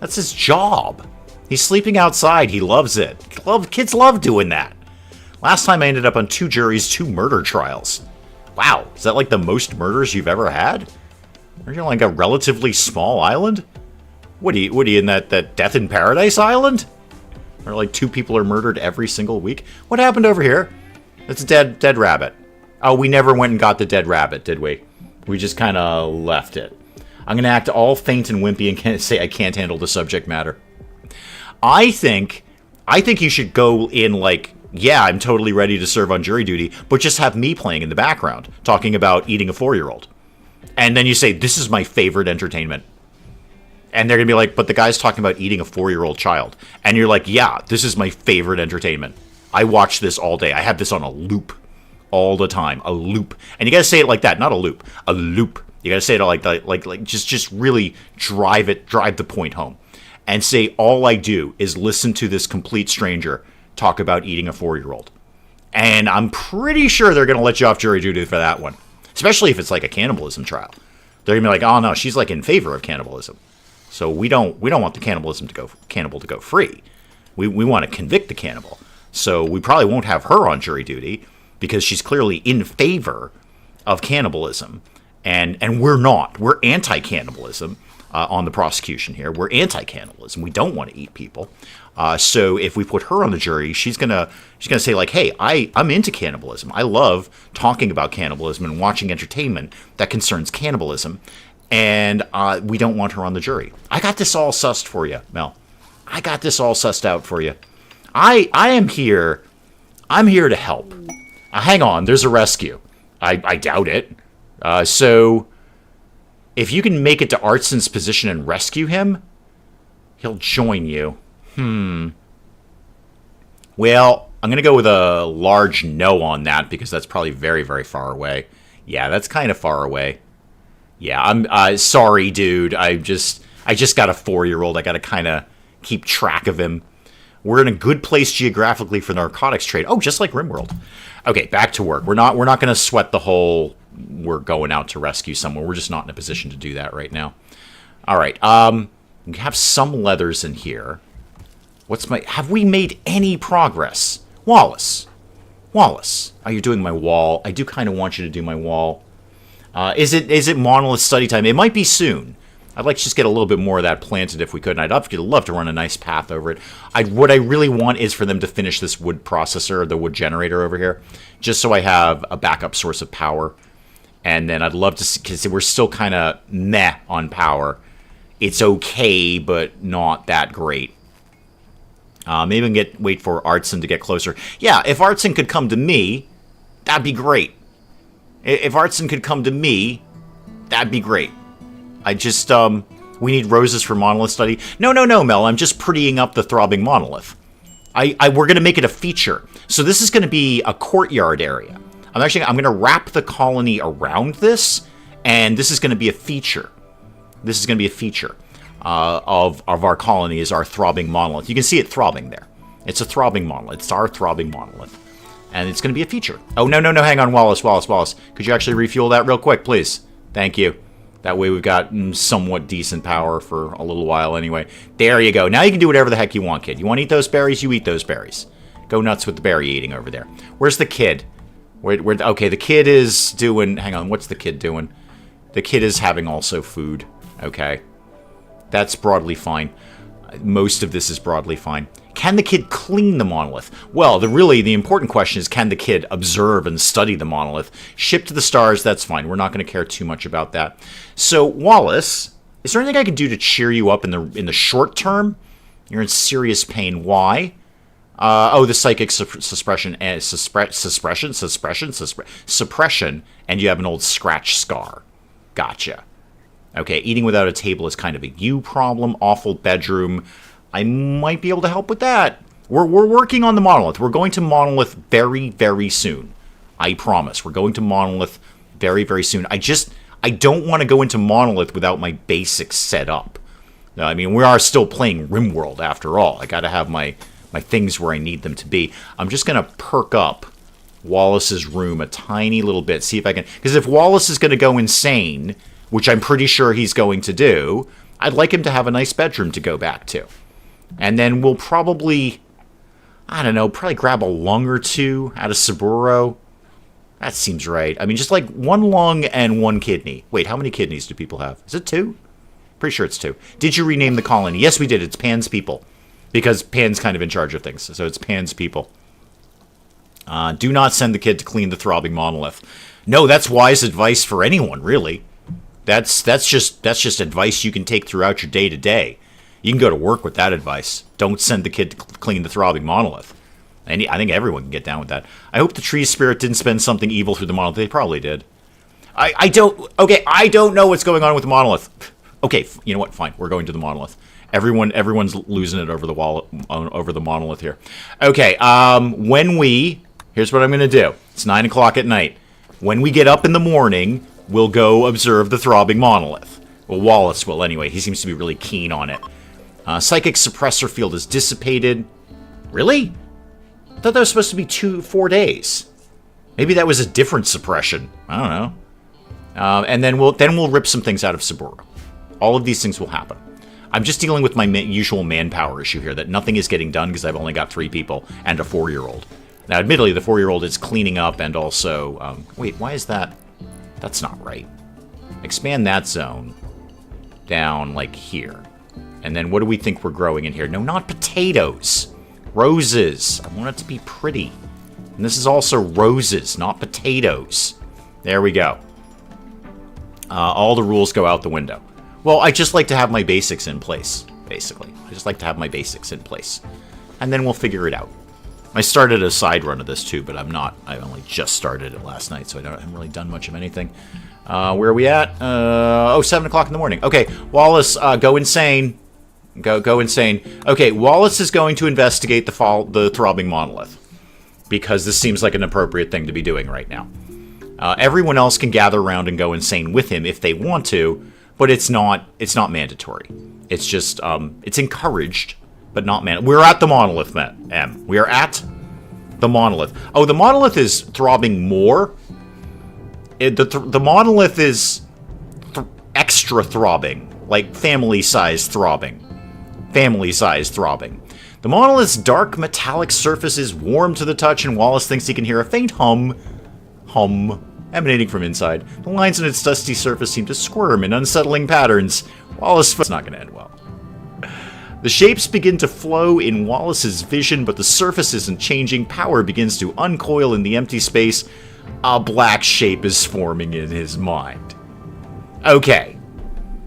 That's his job. He's sleeping outside. He loves it. Kids love doing that. Last time I ended up on 2 juries, 2 murder trials. Wow, is that like the most murders you've ever had? Are you like a relatively small island? What are you in that Death in Paradise island? Where like 2 people are murdered every single week? What happened over here? It's a dead rabbit. Oh, we never went and got the dead rabbit, did we? We just kind of left it. I'm going to act all faint and wimpy and say I can't handle the subject matter. I think you should go in like... Yeah, I'm totally ready to serve on jury duty, but just have me playing in the background, talking about eating a 4-year-old. And then you say, this is my favorite entertainment. And they're going to be like, but the guy's talking about eating a 4-year-old child. And you're like, yeah, this is my favorite entertainment. I watch this all day. I have this on a loop all the time. A loop. And you got to say it like that, not a loop. A loop. You got to say it like just really drive the point home, and say all I do is listen to this complete stranger talk about eating a 4-year-old, and I'm pretty sure they're going to let you off jury duty for that one, especially if it's like a cannibalism trial. They're going to be like, oh no, she's like in favor of cannibalism, so we don't want the cannibal to go free. We want to convict the cannibal, so we probably won't have her on jury duty because she's clearly in favor of cannibalism. And we're not. We're anti-cannibalism on the prosecution here. We're anti-cannibalism. We don't want to eat people. So if we put her on the jury, she's gonna say like, hey, I'm into cannibalism. I love talking about cannibalism and watching entertainment that concerns cannibalism. And we don't want her on the jury. I got this all sussed for you, Mel. I got this all sussed out for you. I am here. I'm here to help. Hang on. There's a rescue. I doubt it. So, if you can make it to Artson's position and rescue him, he'll join you. Well, I'm going to go with a large no on that because that's probably very, very far away. Yeah, that's kind of far away. Yeah, I'm sorry, dude. I just got a 4-year-old. I got to kind of keep track of him. We're in a good place geographically for narcotics trade. Oh, just like RimWorld. Okay, back to work. We're not going to sweat the whole we're going out to rescue someone. We're just not in a position to do that right now. All right. We have some leathers in here. Have we made any progress? Wallace. Oh, you're doing my wall. I do kind of want you to do my wall. Is it monolith study time? It might be soon. I'd like to just get a little bit more of that planted if we could, and I'd love to run a nice path over it. What I really want is for them to finish this wood processor, the wood generator over here, just so I have a backup source of power. And then I'd love to see, because we're still kind of meh on power. It's okay, but not that great. Maybe we can wait for Artson to get closer. Yeah, if Artson could come to me, that'd be great. If Artson could come to me, that'd be great. I just, we need roses for monolith study. No, Mel, I'm just prettying up the throbbing monolith. We're going to make it a feature. So this is going to be a courtyard area. I'm going to wrap the colony around this, and this is going to be a feature. This is going to be a feature of our colony is our throbbing monolith. You can see it throbbing there. It's a throbbing monolith. It's our throbbing monolith. And it's going to be a feature. Oh, no, hang on, Wallace. Could you actually refuel that real quick, please? Thank you. That way we've got somewhat decent power for a little while anyway. There you go. Now you can do whatever the heck you want, kid. You want to eat those berries? You eat those berries. Go nuts with the berry eating over there. Where's the kid? Okay, the kid is doing... Hang on, what's the kid doing? The kid is having also food. Okay. That's broadly fine. Most of this is broadly fine. Can the kid clean the monolith? Well, the important question is, can the kid observe and study the monolith? Ship to the stars, that's fine. We're not going to care too much about that. So, Wallace, is there anything I can do to cheer you up in the short term? You're in serious pain. Why? The psychic suppression, and you have an old scratch scar. Gotcha. Okay, eating without a table is kind of a you problem. Awful bedroom. I might be able to help with that. We're working on the monolith. We're going to monolith very, very soon. I promise. We're going to monolith very, very soon. I don't want to go into monolith without my basics set up. Now, I mean, we are still playing RimWorld after all. I got to have my things where I need them to be. I'm just going to perk up Wallace's room a tiny little bit. See if I can... Because if Wallace is going to go insane, which I'm pretty sure he's going to do, I'd like him to have a nice bedroom to go back to. And then we'll probably, probably grab a lung or two out of Saburo. That seems right. I mean, just like one lung and one kidney. Wait, how many kidneys do people have? Is it 2? Pretty sure it's 2. Did you rename the colony? Yes, we did. It's Pan's people. Because Pan's kind of in charge of things. So it's Pan's people. Do not send the kid to clean the throbbing monolith. No, that's wise advice for anyone, really. That's just advice you can take throughout your day-to-day. You can go to work with that advice. Don't send the kid to clean the throbbing monolith. And I think everyone can get down with that. I hope the tree spirit didn't spend something evil through the monolith. They probably did. I don't know what's going on with the monolith. Okay, you know what? Fine. We're going to the monolith. Everyone's losing it over the monolith here. Okay, here's what I'm going to do. It's 9 o'clock at night. When we get up in the morning, will go observe the throbbing monolith. Well, Wallace will anyway. He seems to be really keen on it. Psychic suppressor field is dissipated. Really? I thought that was supposed to be 4 days. Maybe that was a different suppression. I don't know. And then we'll rip some things out of Saburo. All of these things will happen. I'm just dealing with my usual manpower issue here, that nothing is getting done because I've only got 3 people and a 4-year-old. Now, admittedly, the 4-year-old is cleaning up and also... wait, why is that? That's not right. Expand that zone down, like, here. And then what do we think we're growing in here? No, not potatoes. Roses. I want it to be pretty. And this is also roses, not potatoes. There we go. All the rules go out the window. Well, I just like to have my basics in place, basically. I just like to have my basics in place. And then we'll figure it out. I started a side run of this too, but I'm not. I only just started it last night, so I haven't really done much of anything. Where are we at? 7 o'clock in the morning. Okay, Wallace, go insane. Go insane. Okay, Wallace is going to investigate the throbbing monolith. Because this seems like an appropriate thing to be doing right now. Everyone else can gather around and go insane with him if they want to, but it's not mandatory. It's just, it's encouraged, but not mandatory. We're at the monolith, M. We are at the monolith. Oh, the monolith is throbbing more? The monolith is extra throbbing, like family-sized throbbing. Family-sized throbbing. The monolith's dark metallic surface is warm to the touch, and Wallace thinks he can hear a faint hum, emanating from inside. The lines on its dusty surface seem to squirm in unsettling patterns. Wallace... not going to end well. The shapes begin to flow in Wallace's vision, but the surface isn't changing. Power begins to uncoil in the empty space. A black shape is forming in his mind. Okay.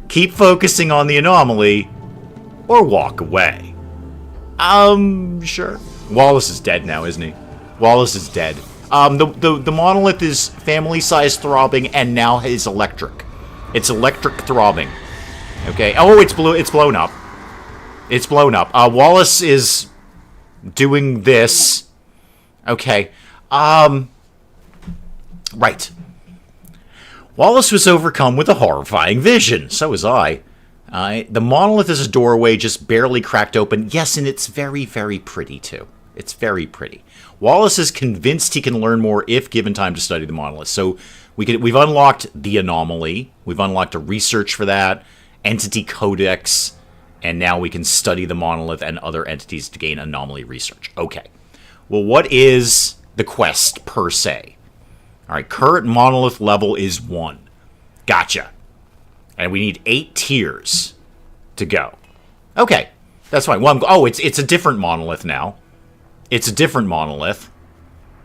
Keep focusing on the anomaly, or walk away. Sure. Wallace is dead now, isn't he? Wallace is dead. The monolith is family-sized throbbing and now is electric. It's electric throbbing. Okay. Oh, it's blown up. It's blown up. Wallace is doing this. Okay. Right. Wallace was overcome with a horrifying vision. So was I. The monolith is a doorway just barely cracked open. Yes, and it's very, very pretty, too. It's very pretty. Wallace is convinced he can learn more if given time to study the monolith. So we've unlocked the anomaly. We've unlocked a research for that, entity codex, and now we can study the monolith and other entities to gain anomaly research. Okay. Well, what is the quest, per se? All right, current monolith level is 1. Gotcha. And we need 8 tiers to go. Okay, that's fine. Well, it's a different monolith now. It's a different monolith.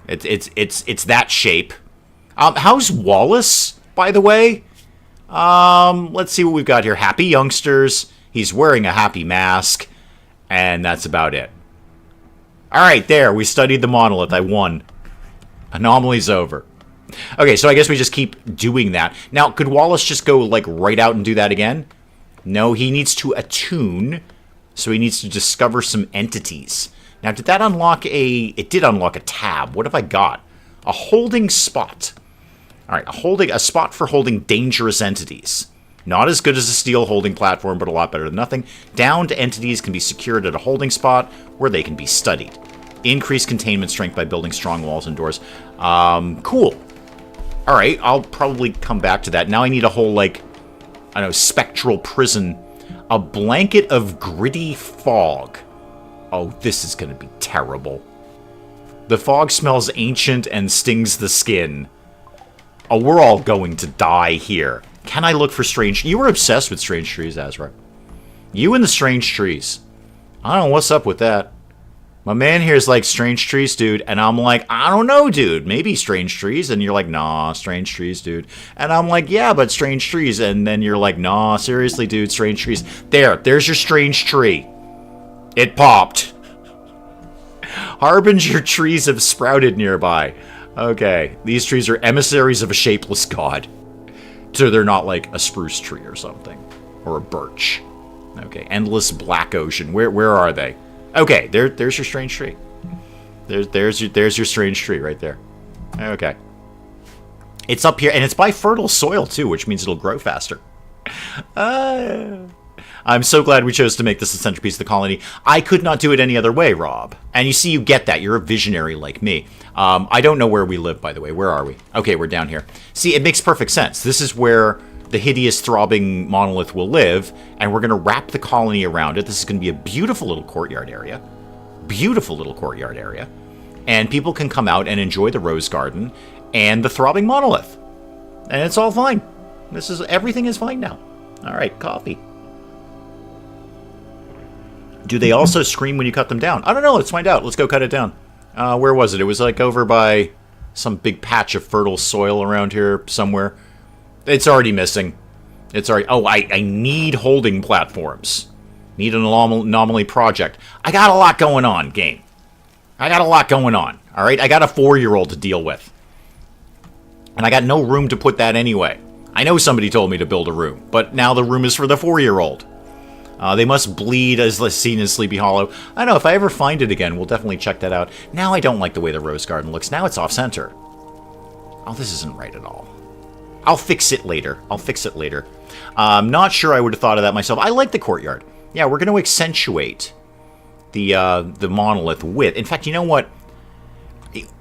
It's that shape. How's Wallace, by the way? Let's see what we've got here. Happy youngsters. He's wearing a happy mask, and that's about it. All right, there. We studied the monolith. I won. Anomaly's over. Okay, so I guess we just keep doing that. Now, could Wallace just go, like, right out and do that again? No, he needs to attune, so he needs to discover some entities. Now, did that unlock It did unlock a tab. What have I got? A holding spot. All right, a spot for holding dangerous entities. Not as good as a steel holding platform, but a lot better than nothing. Downed entities can be secured at a holding spot where they can be studied. Increase containment strength by building strong walls and doors. Cool. All right, I'll probably come back to that. Now I need a whole, like, I don't know, spectral prison. A blanket of gritty fog. Oh, this is going to be terrible. The fog smells ancient and stings the skin. Oh, we're all going to die here. Can I look for strange... You were obsessed with strange trees, Azra. You and the strange trees. I don't know what's up with that. My man here is like, strange trees, dude. And I'm like, I don't know, dude. Maybe strange trees. And you're like, nah, strange trees, dude. And I'm like, yeah, but strange trees. And then you're like, nah, seriously, dude, strange trees. There's your strange tree. It popped. Harbinger trees have sprouted nearby. Okay, these trees are emissaries of a shapeless god. So they're not like a spruce tree or something. Or a birch. Okay, endless black ocean. Where are they? Okay, there's your strange tree. There's your strange tree right there. Okay. It's up here, and it's by fertile soil, too, which means it'll grow faster. I'm so glad we chose to make this the centerpiece of the colony. I could not do it any other way, Rob. And you see, you get that. You're a visionary like me. I don't know where we live, by the way. Where are we? Okay, we're down here. See, it makes perfect sense. This is where the hideous, throbbing monolith will live, and we're going to wrap the colony around it. This is going to be a beautiful little courtyard area. Beautiful little courtyard area. And people can come out and enjoy the rose garden and the throbbing monolith. And it's all fine. Everything is fine now. All right, coffee. Do they also scream when you cut them down? I don't know. Let's find out. Let's go cut it down. Where was it? It was like over by some big patch of fertile soil around here somewhere. It's already missing. It's already... Oh, I need holding platforms. Need an anomaly project. I got a lot going on, game. I got a lot going on. All right? I got a 4-year-old to deal with. And I got no room to put that anyway. I know somebody told me to build a room, but now the room is for the 4-year-old. They must bleed as seen in Sleepy Hollow. I don't know, if I ever find it again, we'll definitely check that out. Now I don't like the way the rose garden looks. Now it's off-center. Oh, this isn't right at all. I'll fix it later. I'm not sure I would have thought of that myself. I like the courtyard. Yeah, we're going to accentuate the monolith with... In fact, you know what?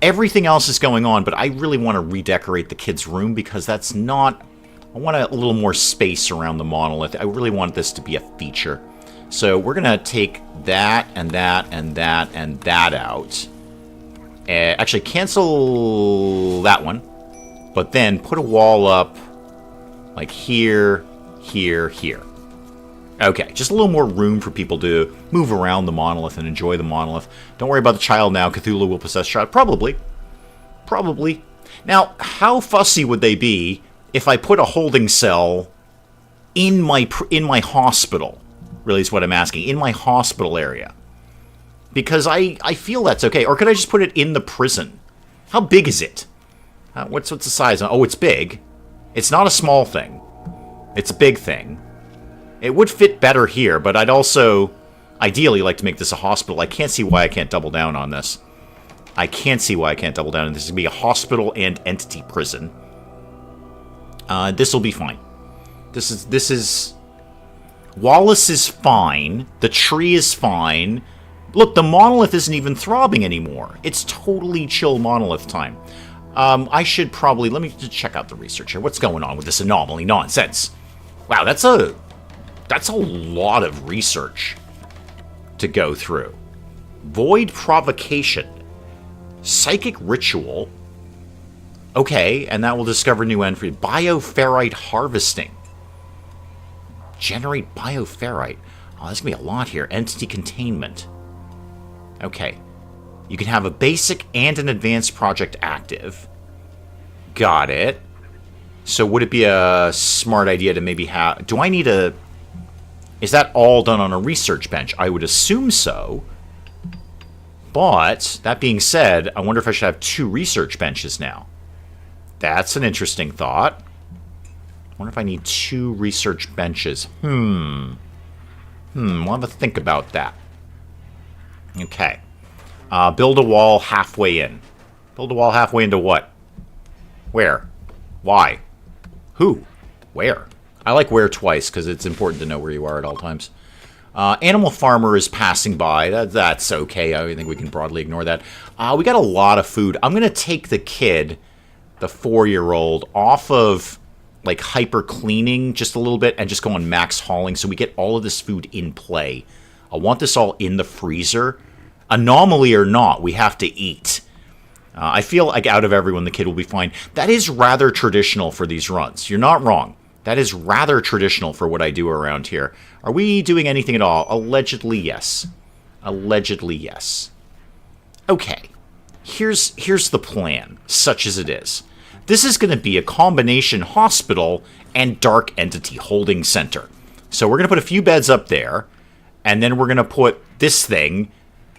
Everything else is going on, but I really want to redecorate the kids' room because that's not... I want a little more space around the monolith. I really want this to be a feature. So we're going to take that and that and that and that out. Actually, cancel that one. But then put a wall up like here, here, here. Okay, just a little more room for people to move around the monolith and enjoy the monolith. Don't worry about the child now. Cthulhu will possess child. Probably. Probably. Now, how fussy would they be if I put a holding cell in my hospital? Really is what I'm asking. In my hospital area. Because I feel that's okay. Or could I just put it in the prison? How big is it? What's the size? Oh, it's big. It's not a small thing. It's a big thing. It would fit better here, but I'd also ideally like to make this a hospital. I can't see why I can't double down on this. I can't see why I can't double down on this. This is going to be a hospital and entity prison. This will be fine. This is... Wallace is fine. The tree is fine. Look, the monolith isn't even throbbing anymore. It's totally chill monolith time. I should probably... Let me just check out the research here. What's going on with this anomaly nonsense? Wow, that's a lot of research to go through. Void provocation. Psychic ritual. Okay, and that will discover new entry. Bioferrite harvesting. Generate bioferrite. Oh, there's going to be a lot here. Entity containment. Okay. You can have a basic and an advanced project active. Got it. So would it be a smart idea to maybe have... Do I need a... Is that all done on a research bench? I would assume so. But, that being said, I wonder if I should have 2 research benches now. That's an interesting thought. I wonder if I need 2 research benches. We'll have to think about that. Okay. Build a wall halfway in. Build a wall halfway into what? Where? Why? Who? Where? I like where twice, because it's important to know where you are at all times. Animal farmer is passing by. That's okay. I think we can broadly ignore that. We got a lot of food. I'm going to take the kid, the 4-year-old, off of like hyper cleaning just a little bit and just go on max hauling so we get all of this food in play. I want this all in the freezer. Anomaly or not, we have to eat. I feel like out of everyone, the kid will be fine. That is rather traditional for these runs. You're not wrong. That is rather traditional for what I do around here. Are we doing anything at all? Allegedly, yes. Allegedly, yes. Okay. Here's the plan, such as it is. This is going to be a combination hospital and dark entity holding center. So we're going to put a few beds up there, and then we're going to put this thing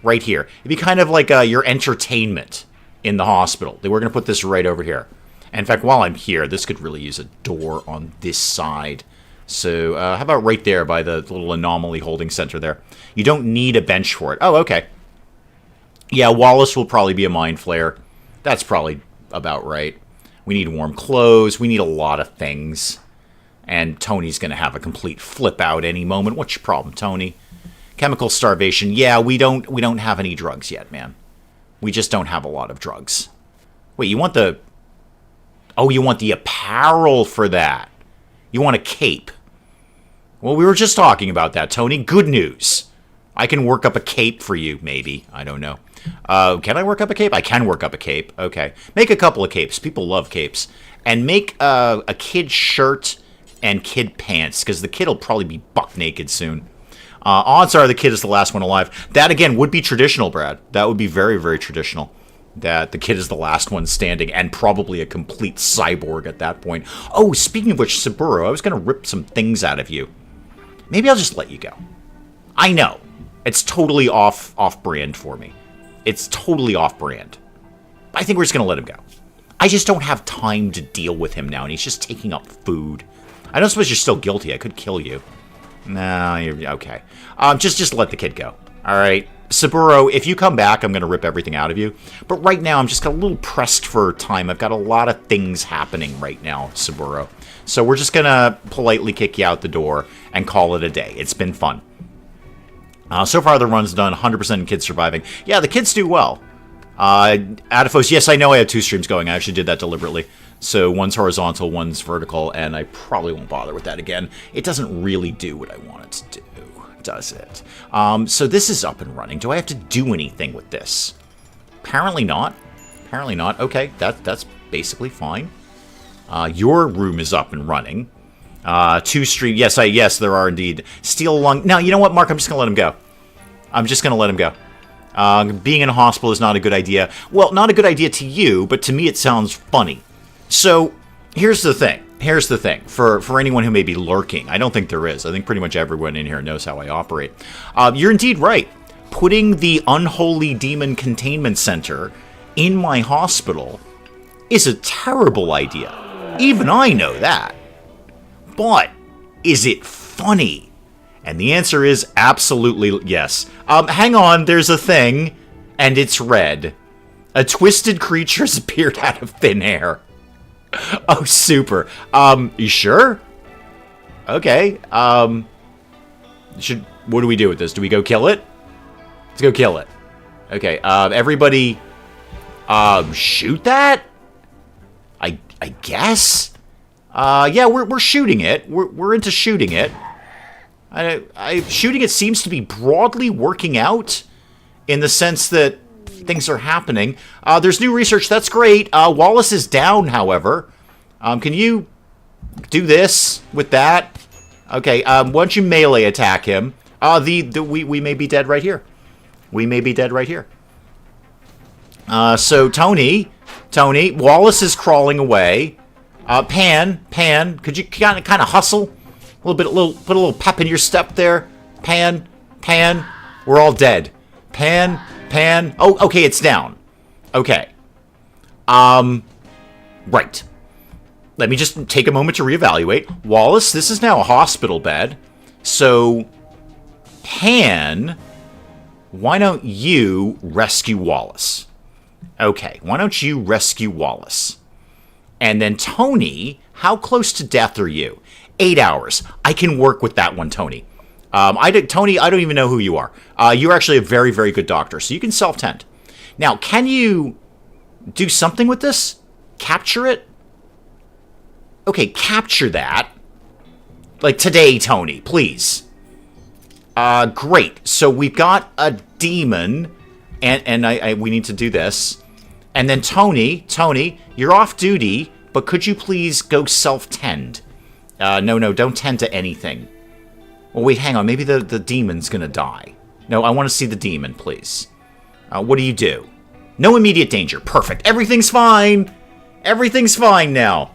right here. It'd be kind of like your entertainment in the hospital. We're going to put this right over here. And in fact, while I'm here, this could really use a door on this side. So how about right there by the little anomaly holding center there? You don't need a bench for it. Oh, okay. Yeah, Wallace will probably be a mind flayer. That's probably about right. We need warm clothes. We need a lot of things. And Tony's going to have a complete flip out any moment. What's your problem, Tony? Chemical starvation. Yeah, we don't have any drugs yet, man. We just don't have a lot of drugs. Wait, you want the... Oh, you want the apparel for that. You want a cape. Well, we were just talking about that, Tony. Good news. I can work up a cape for you, maybe. I don't know. Can I work up a cape? I can work up a cape. Okay. Make a couple of capes. People love capes. And make a kid shirt and kid pants, because the kid will probably be buck naked soon. Odds are the kid is the last one alive. That, again, would be traditional, Brad. That would be very, very traditional. That the kid is the last one standing, and probably a complete cyborg at that point. Oh, speaking of which, Saburo, I was going to rip some things out of you. Maybe I'll just let you go. I know. It's totally off-brand for me. It's totally off-brand. I think we're just going to let him go. I just don't have time to deal with him now, and he's just taking up food. I don't suppose you're still guilty. I could kill you. No, you're okay. Just let the kid go. All right. Saburo, if you come back, I'm going to rip everything out of you. But right now, I'm just a little pressed for time. I've got a lot of things happening right now, Saburo. So we're just going to politely kick you out the door and call it a day. It's been fun. So far, the run's done. 100% kids surviving. Yeah, the kids do well. Adifos, yes, I know I have 2 streams going. I actually did that deliberately. So one's horizontal, one's vertical, and I probably won't bother with that again. It doesn't really do what I want it to do, does it? So this is up and running. Do I have to do anything with this? Apparently not. Apparently not. Okay, that's basically fine. Your room is up and running. 2 stream. Yes, there are indeed. Steel lung. Now, you know what, Mark? I'm just going to let him go. I'm just going to let him go. Being in a hospital is not a good idea. Well, not a good idea to you, but to me it sounds funny. So, here's the thing. Here's the thing. For anyone who may be lurking, I don't think there is. I think pretty much everyone in here knows how I operate. You're indeed right. Putting the Unholy Demon Containment Center in my hospital is a terrible idea. Even I know that. But, is it funny? And the answer is absolutely yes. Hang on, there's a thing, and it's red. A twisted creature has appeared out of thin air. Oh, super. You sure? Okay. What do we do with this? Do we go kill it? Let's go kill it. Okay, everybody, shoot that? I guess? Yeah, we're shooting it. We're into shooting it. Shooting it seems to be broadly working out in the sense that things are happening. There's new research. That's great. Wallace is down, however. Can you do this with that? Okay, why don't you melee attack him? We may be dead right here. We may be dead right here. So, Tony, Wallace is crawling away. Pan, could you kind of hustle? Put a little pep in your step there. Pan, we're all dead. Pan. Oh, okay, it's down. Okay. Right. Let me just take a moment to reevaluate. Wallace, this is now a hospital bed. So, Pan, why don't you rescue Wallace? Okay, why don't you rescue Wallace? And then Tony, how close to death are you? 8 hours. I can work with that one, Tony. Tony, I don't even know who you are. You're actually a very, very good doctor, so you can self-tend. Now, can you do something with this? Capture it? Okay, capture that. Like today, Tony, please. Great. So we've got a demon, and we need to do this. And then Tony, you're off duty, but could you please go self-tend? No, don't tend to anything. Well, wait, hang on. Maybe the demon's gonna die. No, I want to see the demon, please. What do you do? No immediate danger. Perfect. Everything's fine. Everything's fine now.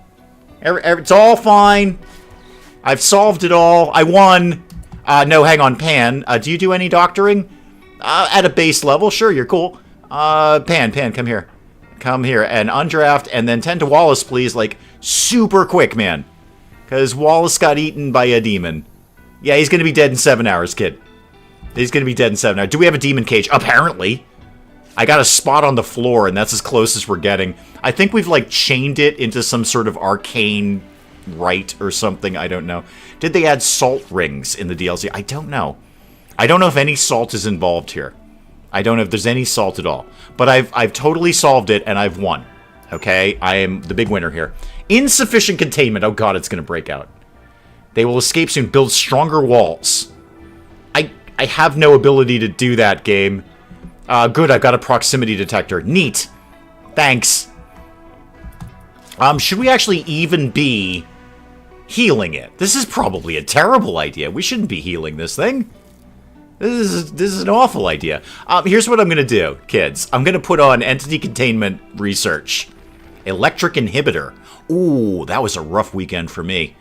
It's all fine. I've solved it all. I won. No, hang on, Pan. Do you do any doctoring? At a base level, sure, you're cool. Pan, come here. Come here and undraft, and then tend to Wallace, please, like, super quick, man. Because Wallace got eaten by a demon. Yeah, he's going to be dead in 7 hours, kid. He's going to be dead in 7 hours. Do we have a demon cage? Apparently. I got a spot on the floor, and that's as close as we're getting. I think we've, like, chained it into some sort of arcane rite or something. I don't know. Did they add salt rings in the DLC? I don't know. I don't know if any salt is involved here. I don't know if there's any salt at all. But I've totally solved it, and I've won. Okay? I am the big winner here. Insufficient containment. Oh, God, it's going to break out. They will escape soon. Build stronger walls. I have no ability to do that, game. Good, I've got a proximity detector. Neat. Thanks. Should we actually even be healing it? This is probably a terrible idea. We shouldn't be healing this thing. This is an awful idea. Here's what I'm going to do, kids. I'm going to put on entity containment research. Electric inhibitor. Ooh, that was a rough weekend for me.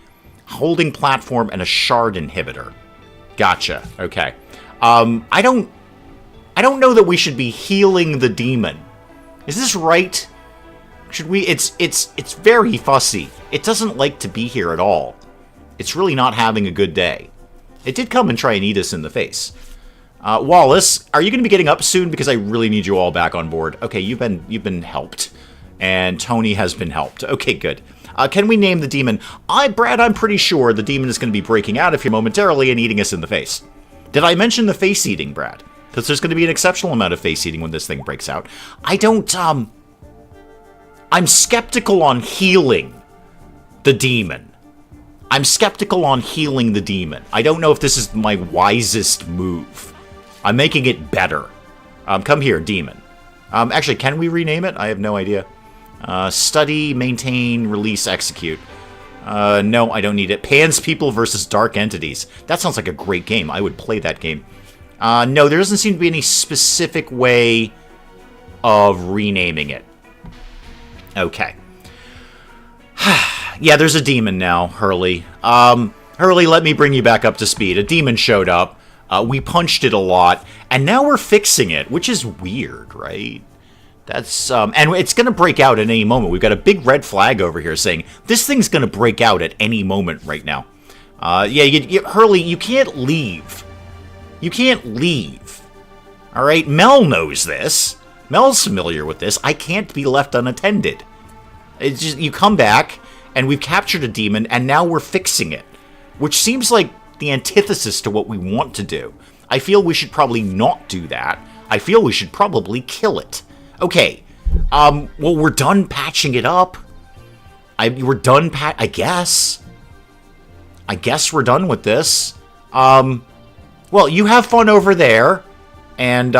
Holding platform and a shard inhibitor. Gotcha. Okay. I don't know that we should be healing the demon. Is this right? Should we? It's very fussy. It doesn't like to be here at all. It's really not having a good day. It did come and try and eat us in the face. Wallace, are you going to be getting up soon? Because I really need you all back on board. Okay, you've been helped. And Tony has been helped. Okay, good. Can we name the demon? Brad, I'm pretty sure the demon is going to be breaking out of here momentarily and eating us in the face. Did I mention the face eating, Brad? Because there's going to be an exceptional amount of face eating when this thing breaks out. I'm skeptical on healing the demon. I'm skeptical on healing the demon. I don't know if this is my wisest move. I'm making it better. Come here, demon. Actually, can we rename it? I have no idea. Study, maintain, release, execute. No, I don't need it. Pan's People versus Dark Entities. That sounds like a great game. I would play that game. No, there doesn't seem to be any specific way of renaming it. Okay. Yeah, there's a demon now, Hurley. Hurley, let me bring you back up to speed. A demon showed up. We punched it a lot, and now we're fixing it, which is weird, right? That's, and it's going to break out at any moment. We've got a big red flag over here saying, this thing's going to break out at any moment right now. Yeah, Hurley, you can't leave. You can't leave. Alright, Mel knows this. Mel's familiar with this. I can't be left unattended. It's just, you come back, and we've captured a demon, and now we're fixing it. Which seems like the antithesis to what we want to do. I feel we should probably not do that. I feel we should probably kill it. Okay, well, we're done patching it up. We're done I guess. I guess we're done with this. Well, you have fun over there, and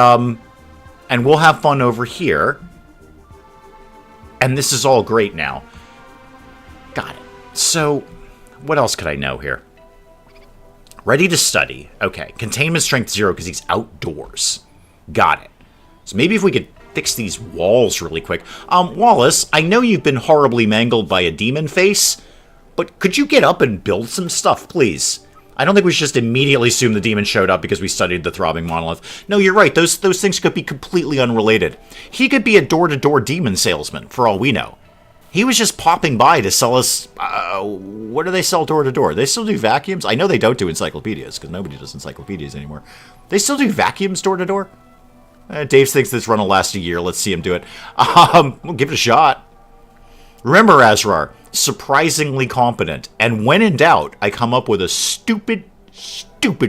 we'll have fun over here. And this is all great now. Got it. So, what else could I know here? Ready to study. Okay, containment strength 0 because he's outdoors. Got it. So maybe if we could fix these walls really quick. Wallace, I know you've been horribly mangled by a demon face, but could you get up and build some stuff, please? I don't think we should just immediately assume the demon showed up because we studied the throbbing monolith. No, you're right. Those things could be completely unrelated. He could be a door-to-door demon salesman, for all we know. He was just popping by to sell us... what do they sell door-to-door? They still do vacuums? I know they don't do encyclopedias, because nobody does encyclopedias anymore. They still do vacuums door-to-door? Dave thinks this run will last a year. Let's see him do it. We'll give it a shot. Remember, Azrar, surprisingly competent. And when in doubt, I come up with a stupid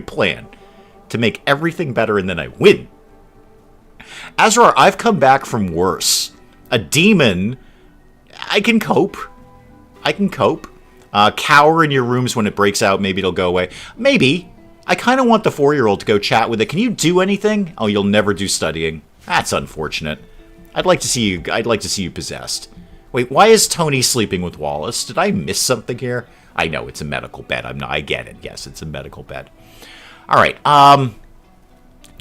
plan to make everything better, and then I win. Azrar, I've come back from worse. A demon... I can cope. I can cope. Cower in your rooms when it breaks out. Maybe it'll go away. Maybe. I kind of want the 4-year-old to go chat with it. Can you do anything? Oh, you'll never do studying. That's unfortunate. I'd like to see you possessed. Wait, why is Tony sleeping with Wallace? Did I miss something here? I know it's a medical bed. I get it. Yes, it's a medical bed. All right.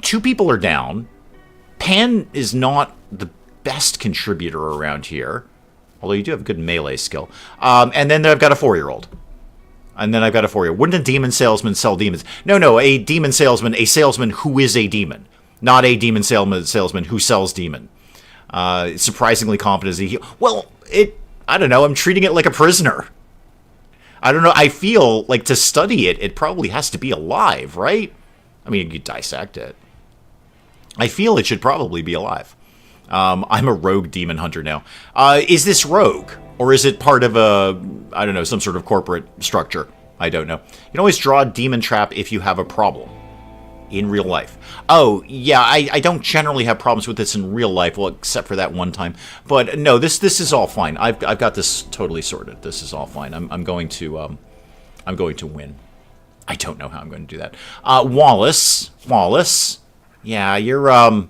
2 people are down. Pan is not the best contributor around here. Although you do have a good melee skill. And then I've got a 4-year-old. And then I've got a 4-year-old. Wouldn't a demon salesman sell demons? No, a demon salesman, a salesman who is a demon. Not a demon salesman who sells demon. Surprisingly confident as he... Well, I don't know, I'm treating it like a prisoner. I don't know, I feel like to study it, it probably has to be alive, right? I mean, you could dissect it. I feel it should probably be alive. I'm a rogue demon hunter now. Is this rogue? Or is it part of a, I don't know, some sort of corporate structure? I don't know. You can always draw a demon trap if you have a problem. In real life. Oh, yeah, I don't generally have problems with this in real life, well, except for that one time. But no, this is all fine. I've got this totally sorted. This is all fine. I'm going to win. I don't know how I'm going to do that. Wallace. Yeah, you're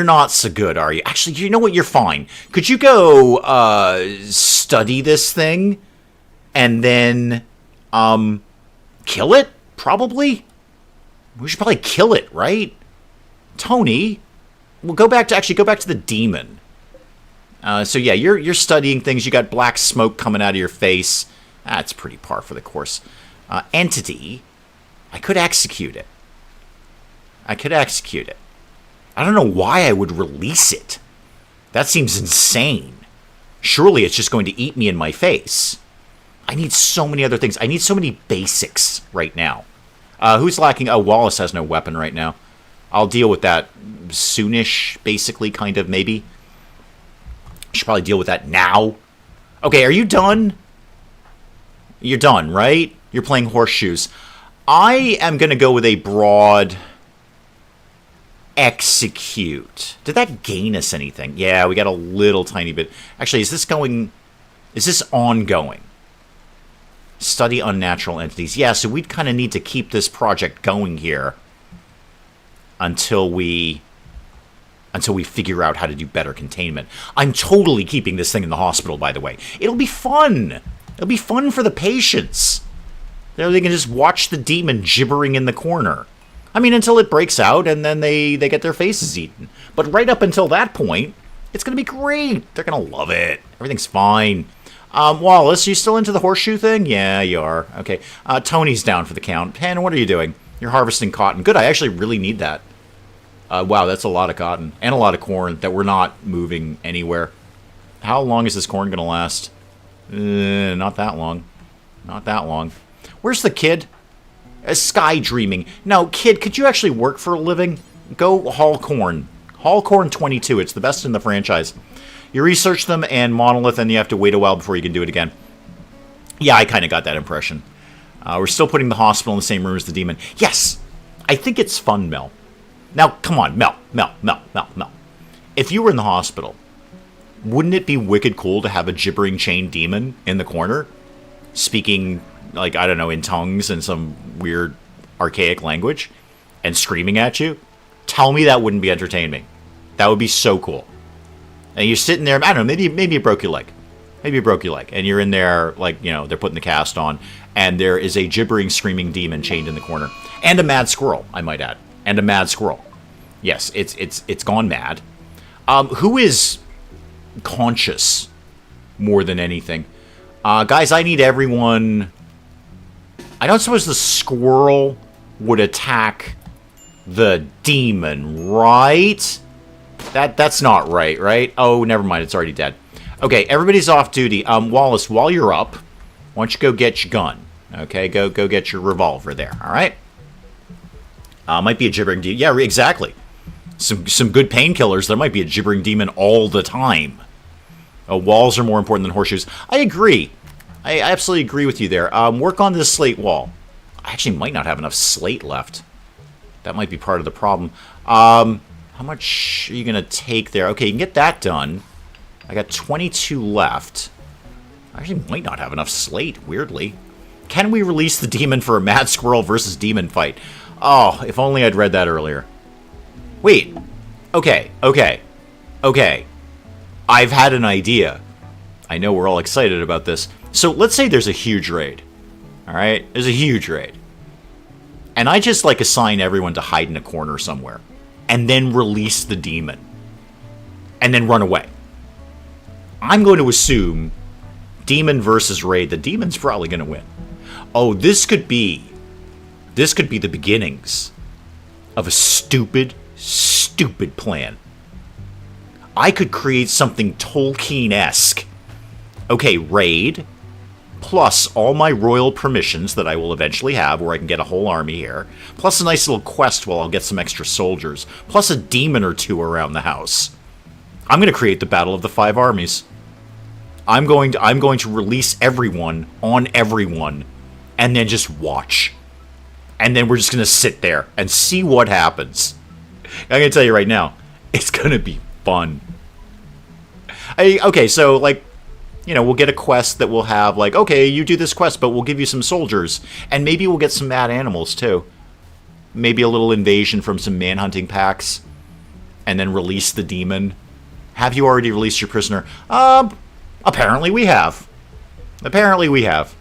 not so good, are you? Actually, you know what? You're fine. Could you go study this thing and then kill it? Probably. We should probably kill it, right? Tony, we'll go back to the demon. So yeah, you're studying things. You got black smoke coming out of your face. That's pretty par for the course. Entity, I could execute it. I don't know why I would release it. That seems insane. Surely it's just going to eat me in my face. I need so many other things. I need so many basics right now. Who's lacking? Oh, Wallace has no weapon right now. I'll deal with that soonish, basically, kind of, maybe. Should probably deal with that now. Okay, are you done? You're done, right? You're playing horseshoes. I am going to go with a broad execute. Did that gain us anything? Yeah, we got a little tiny bit. Actually, is this ongoing? Study unnatural entities. Yeah, so we'd kind of need to keep this project going here until we figure out how to do better containment. I'm totally keeping this thing in the hospital, by the way. It'll be fun. It'll be fun for the patients. They can just watch the demon gibbering in the corner. I mean, until it breaks out and then they get their faces eaten. But right up until that point, it's going to be great. They're going to love it. Everything's fine. Wallace, you still into the horseshoe thing? Yeah, you are. Okay. Tony's down for the count. Pen, what are you doing? You're harvesting cotton. Good, I actually really need that. Wow, that's a lot of cotton. And a lot of corn that we're not moving anywhere. How long is this corn going to last? Not that long. Not that long. Where's the kid? Sky dreaming. No, kid, could you actually work for a living? Go haul corn. Haul corn 22. It's the best in the franchise. You research them and monolith, and you have to wait a while before you can do it again. Yeah, I kind of got that impression. We're still putting the hospital in the same room as the demon. Yes! I think it's fun, Mel. Now, come on, Mel. If you were in the hospital, wouldn't it be wicked cool to have a gibbering chain demon in the corner? Speaking, like, I don't know, in tongues and some weird archaic language? And screaming at you? Tell me that wouldn't be entertaining. That would be so cool. And you're sitting there, I don't know, maybe you broke your leg. Maybe you broke your leg. And you're in there, like, you know, they're putting the cast on. And there is a gibbering, screaming demon chained in the corner. And a mad squirrel, I might add. And a mad squirrel. Yes, it's gone mad. Who is conscious more than anything? Guys, I need everyone... I don't suppose the squirrel would attack the demon, right? That's not right? Oh, never mind. It's already dead. Okay, everybody's off duty. Wallace, while you're up, why don't you go get your gun? Okay, go get your revolver there, all right? Might be a gibbering demon. Yeah, exactly. Some good painkillers. There might be a gibbering demon all the time. Walls are more important than horseshoes. I agree. I absolutely agree with you there. Work on this slate wall. I actually might not have enough slate left. That might be part of the problem. How much are you going to take there? Okay, you can get that done. I got 22 left. I actually might not have enough slate, weirdly. Can we release the demon for a mad squirrel versus demon fight? Oh, if only I'd read that earlier. Wait. Okay. I've had an idea. I know we're all excited about this. So let's say there's a huge raid. Alright? There's a huge raid. And I just, like, assign everyone to hide in a corner somewhere. And then release the demon. And then run away. I'm going to assume demon versus raid. The demon's probably going to win. Oh, this could be the beginnings of a stupid plan. I could create something Tolkien-esque. Okay, raid, plus all my royal permissions that I will eventually have, where I can get a whole army here, plus a nice little quest where I'll get some extra soldiers, plus a demon or two around the house. I'm going to create the Battle of the Five Armies. I'm going to release everyone on everyone, and then just watch. And then we're just going to sit there and see what happens. I'm going to tell you right now, it's going to be fun. Okay, so, like, you know, we'll get a quest that will have, like, okay, you do this quest, but we'll give you some soldiers. And maybe we'll get some mad animals, too. Maybe a little invasion from some manhunting packs. And then release the demon. Have you already released your prisoner? Apparently we have. Apparently we have.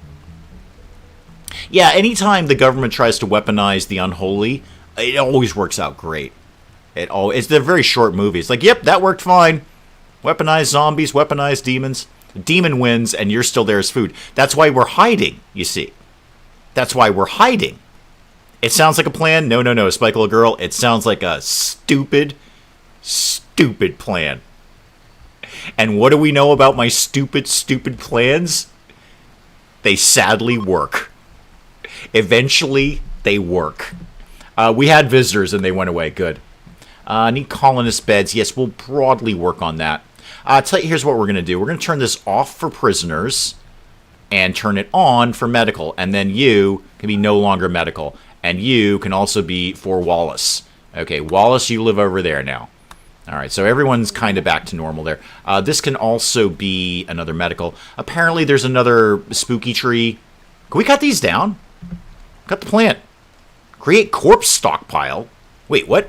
Yeah, anytime the government tries to weaponize the unholy, it always works out great. They're very short movies. Like, yep, that worked fine. Weaponize zombies, weaponize demons. Demon wins, and you're still there as food. That's why we're hiding, you see. That's why we're hiding. It sounds like a plan. No, Spike Little Girl. It sounds like a stupid plan. And what do we know about my stupid plans? They sadly work. Eventually, they work. We had visitors and they went away. Good. Need colonist beds. Yes, we'll broadly work on that. Here's what we're going to do. We're going to turn this off for prisoners and turn it on for medical. And then you can be no longer medical. And you can also be for Wallace. Okay, Wallace, you live over there now. All right, so everyone's kind of back to normal there. This can also be another medical. Apparently, there's another spooky tree. Can we cut these down? Cut the plant. Create corpse stockpile. Wait, what?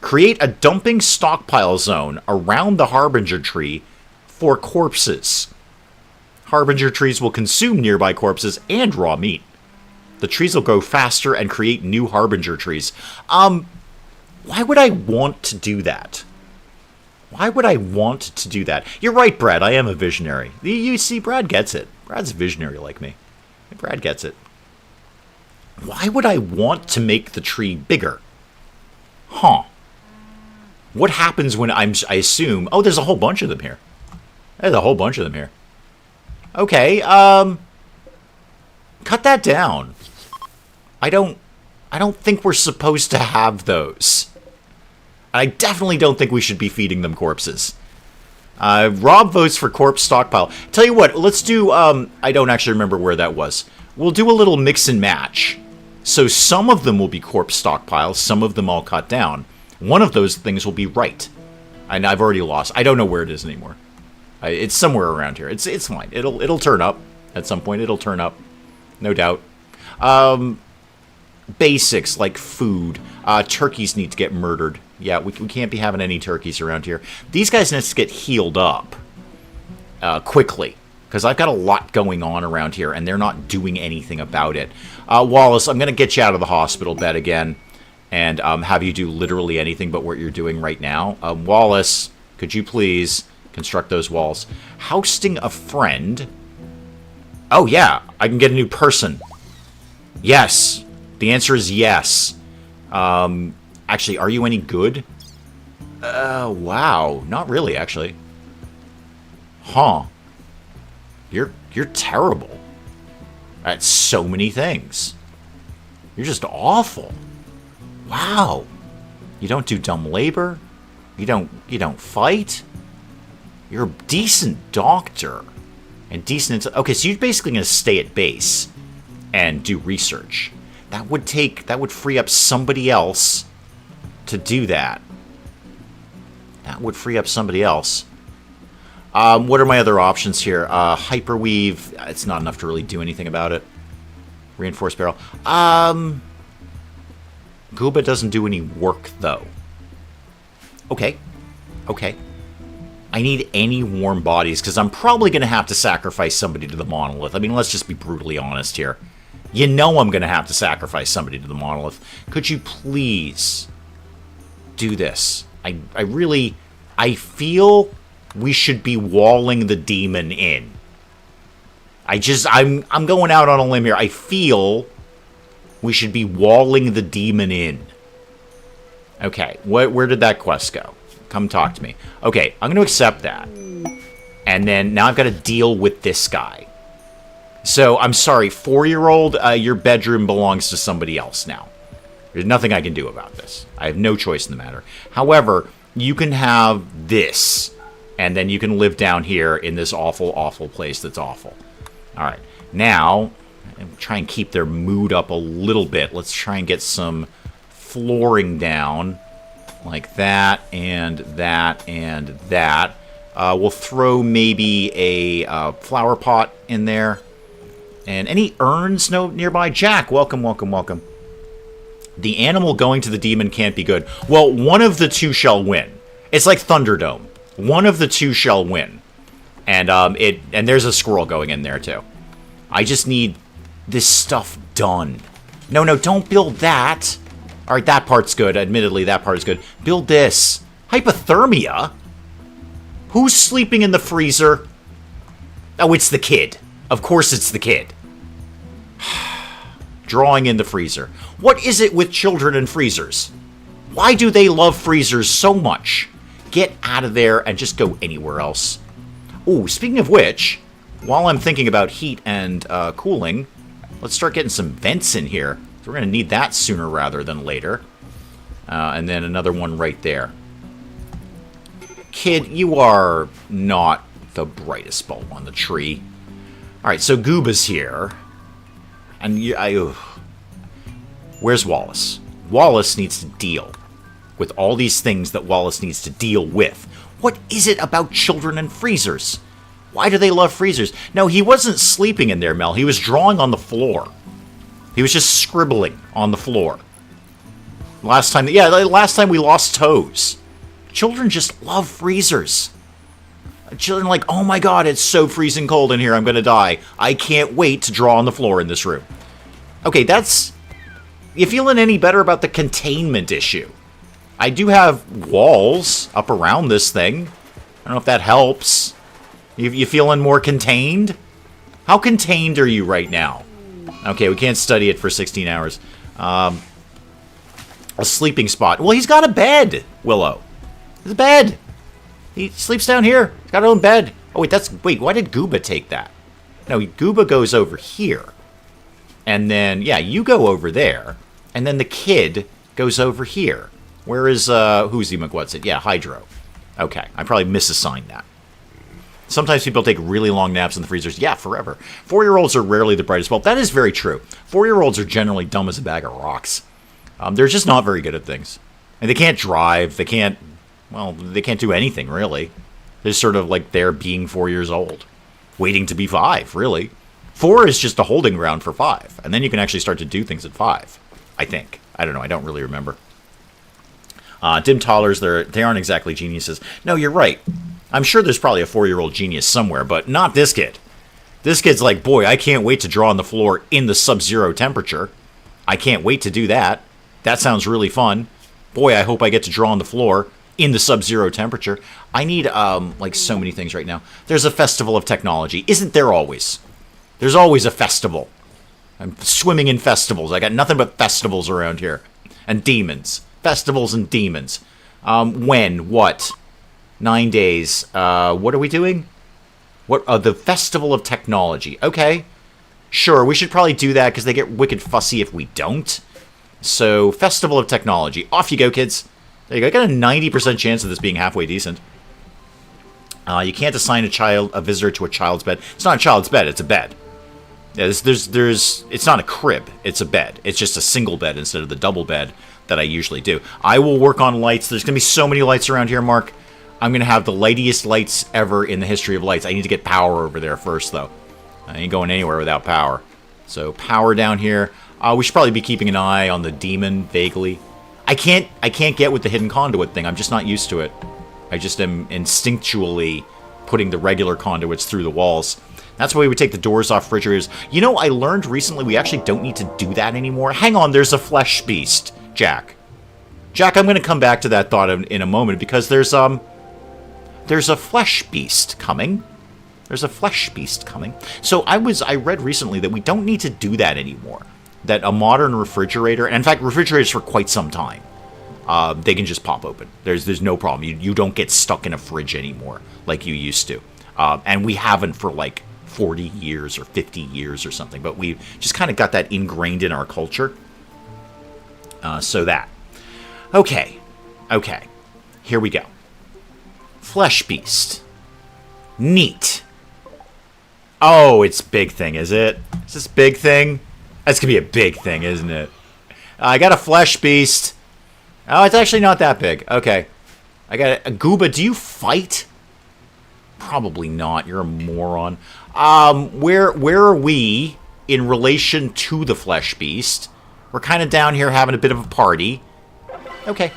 Create a dumping stockpile zone around the Harbinger tree for corpses. Harbinger trees will consume nearby corpses and raw meat. The trees will grow faster and create new Harbinger trees. Why would I want to do that? Why would I want to do that? You're right, Brad. I am a visionary. You see, Brad gets it. Brad's a visionary like me. Brad gets it. Why would I want to make the tree bigger? Huh. What happens when I assume... Oh, there's a whole bunch of them here. There's a whole bunch of them here. Okay, cut that down. I don't think we're supposed to have those. I definitely don't think we should be feeding them corpses. Rob votes for corpse stockpile. Tell you what, let's do, I don't actually remember where that was. We'll do a little mix and match. So some of them will be corpse stockpiles, some of them I'll cut down. One of those things will be right. And I've already lost. I don't know where it is anymore. It's somewhere around here. It's fine. It'll turn up at some point. It'll turn up, no doubt. Basics like food. Turkeys need to get murdered. Yeah, we can't be having any turkeys around here. These guys need to get healed up quickly, because I've got a lot going on around here, and they're not doing anything about it. Wallace, I'm going to get you out of the hospital bed again, and have you do literally anything but what you're doing right now. Wallace, could you please construct those walls? Housing a friend. Oh, yeah, I can get a new person. Yes. The answer is yes. Actually, are you any good? Wow. Not really, actually. Huh. You're terrible at so many things. You're just awful. Wow. You don't do dumb labor. You don't fight. You're a decent doctor. And decent... Okay, so you're basically going to stay at base and do research. That would free up somebody else to do that. That would free up somebody else. What are my other options here? Hyperweave. It's not enough to really do anything about it. Reinforced barrel. Gooba doesn't do any work, though. Okay. Okay. I need any warm bodies, because I'm probably going to have to sacrifice somebody to the monolith. I mean, let's just be brutally honest here. You know I'm going to have to sacrifice somebody to the monolith. Could you please do this? I feel we should be walling the demon in. I'm going out on a limb here. I feel we should be walling the demon in. Okay, where did that quest go? Come talk to me. Okay, I'm going to accept that. And then now I've got to deal with this guy. So, I'm sorry, 4-year-old, your bedroom belongs to somebody else now. There's nothing I can do about this. I have no choice in the matter. However, you can have this, and then you can live down here in this awful, awful place that's awful. All right, now, try and keep their mood up a little bit. Let's try and get some flooring down, like that, and that, and that. We'll throw maybe a flower pot in there. And any urns nearby? Jack, welcome, welcome, welcome. The animal going to the demon can't be good. Well, one of the two shall win. It's like Thunderdome. One of the two shall win. And there's a squirrel going in there too. I just need this stuff done. No, don't build that. All right, that part's good. Admittedly, that part is good. Build this. Hypothermia? Who's sleeping in the freezer? Oh, it's the kid. Of course it's the kid. Drawing in the freezer. What is it with children and freezers? Why do they love freezers so much? Get out of there and just go anywhere else. Ooh, speaking of which, while I'm thinking about heat and cooling, let's start getting some vents in here. So we're going to need that sooner rather than later. And then another one right there. Kid, you are not the brightest bulb on the tree. Alright, so Gooba's here. And where's Wallace? Wallace needs to deal with all these things that Wallace needs to deal with. What is it about children and freezers? Why do they love freezers? No, he wasn't sleeping in there, Mel. He was drawing on the floor. He was just scribbling on the floor. Last time we lost toes. Children just love freezers. Children are like, oh my god, it's so freezing cold in here, I'm gonna die. I can't wait to draw on the floor in this room. Okay, that's... You feeling any better about the containment issue? I do have walls up around this thing. I don't know if that helps. You feeling more contained? How contained are you right now? Okay, we can't study it for 16 hours. A sleeping spot. Well, he's got a bed, Willow. There's a bed. He sleeps down here. He's got his own bed. Oh, wait, why did Gooba take that? No, Gooba goes over here. And then, yeah, you go over there. And then the kid goes over here. Where is, who's the McWhat's-it? Yeah, Hydro. Okay, I probably misassigned that. Sometimes people take really long naps in the freezers. Yeah, forever. 4-year-olds are rarely the brightest bulb. That is very true. 4-year-olds are generally dumb as a bag of rocks. They're just not very good at things. And they can't drive. They can't do anything, really. They're sort of like they're being 4 years old. Waiting to be 5, really. 4 is just a holding ground for 5. And then you can actually start to do things at 5. I think. I don't know. I don't really remember. Dim toddlers, they aren't exactly geniuses. No, you're right. I'm sure there's probably a 4-year-old genius somewhere, but not this kid. This kid's like, boy, I can't wait to draw on the floor in the sub-zero temperature. I can't wait to do that. That sounds really fun. Boy, I hope I get to draw on the floor in the sub-zero temperature. I need, like, so many things right now. There's a festival of technology. Isn't there always? There's always a festival. I'm swimming in festivals. I got nothing but festivals around here. And demons. Festivals and demons. When? What? 9 days. What are we doing? What? The Festival of Technology. Okay. Sure, we should probably do that because they get wicked fussy if we don't. So, Festival of Technology. Off you go, kids. There you go. I got a 90% chance of this being halfway decent. You can't assign a visitor to a child's bed. It's not a child's bed, it's a bed. Yeah, it's not a crib, it's a bed. It's just a single bed instead of the double bed that I usually do. I will work on lights. There's going to be so many lights around here, Mark. I'm going to have the lightiest lights ever in the history of lights. I need to get power over there first, though. I ain't going anywhere without power. So, power down here. We should probably be keeping an eye on the demon, vaguely. I can't get with the hidden conduit thing. I'm just not used to it. I just am instinctually putting the regular conduits through the walls. That's why we would take the doors off refrigerators. You know, I learned recently we actually don't need to do that anymore. Hang on, there's a flesh beast, Jack. Jack, I'm going to come back to that thought in a moment because there's a flesh beast coming. There's a flesh beast coming. So I read recently that we don't need to do that anymore. That a modern refrigerator, and in fact, refrigerators for quite some time, they can just pop open. There's no problem. You don't get stuck in a fridge anymore like you used to. And we haven't for like 40 years or 50 years or something. But we've just kind of got that ingrained in our culture. So that. Okay. Here we go. Flesh beast. Neat. Oh, it's big thing, is it? Is this big thing? That's gonna be a big thing, isn't it? I got a flesh beast. Oh, it's actually not that big. Okay. I got a Gooba. Do you fight? Probably not. You're a moron. Where are we in relation to the flesh beast? We're kind of down here having a bit of a party. Okay.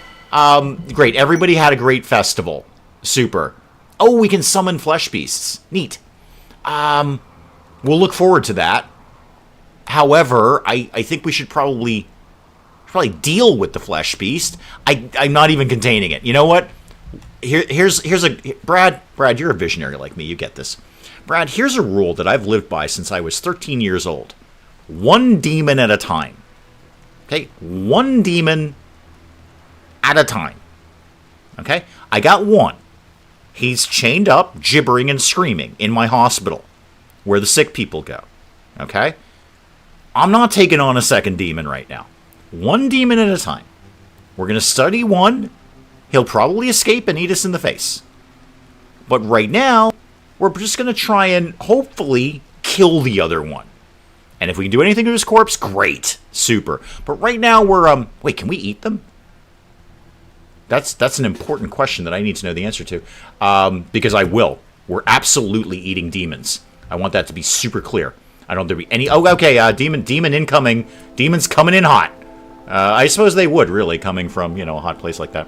Great. Everybody had a great festival. Super. Oh, we can summon flesh beasts. Neat. We'll look forward to that. However, I think we should probably deal with the flesh beast. I'm not even containing it. You know what? Here's a Brad, you're a visionary like me. You get this. Brad, here's a rule that I've lived by since I was 13 years old. One demon at a time. Okay? One demon at a time. Okay? I got one. He's chained up, gibbering and screaming in my hospital, where the sick people go. Okay? I'm not taking on a second demon right now. One demon at a time. We're going to study one. He'll probably escape and eat us in the face. But right now, we're just going to try and hopefully kill the other one. And if we can do anything to his corpse, great. Super. But right now, we're... Wait, can we eat them? That's an important question that I need to know the answer to. Because I will. We're absolutely eating demons. I want that to be super clear. I don't want there to be any... Oh, okay, demon incoming. Demons coming in hot. I suppose they would, really, coming from, you know, a hot place like that.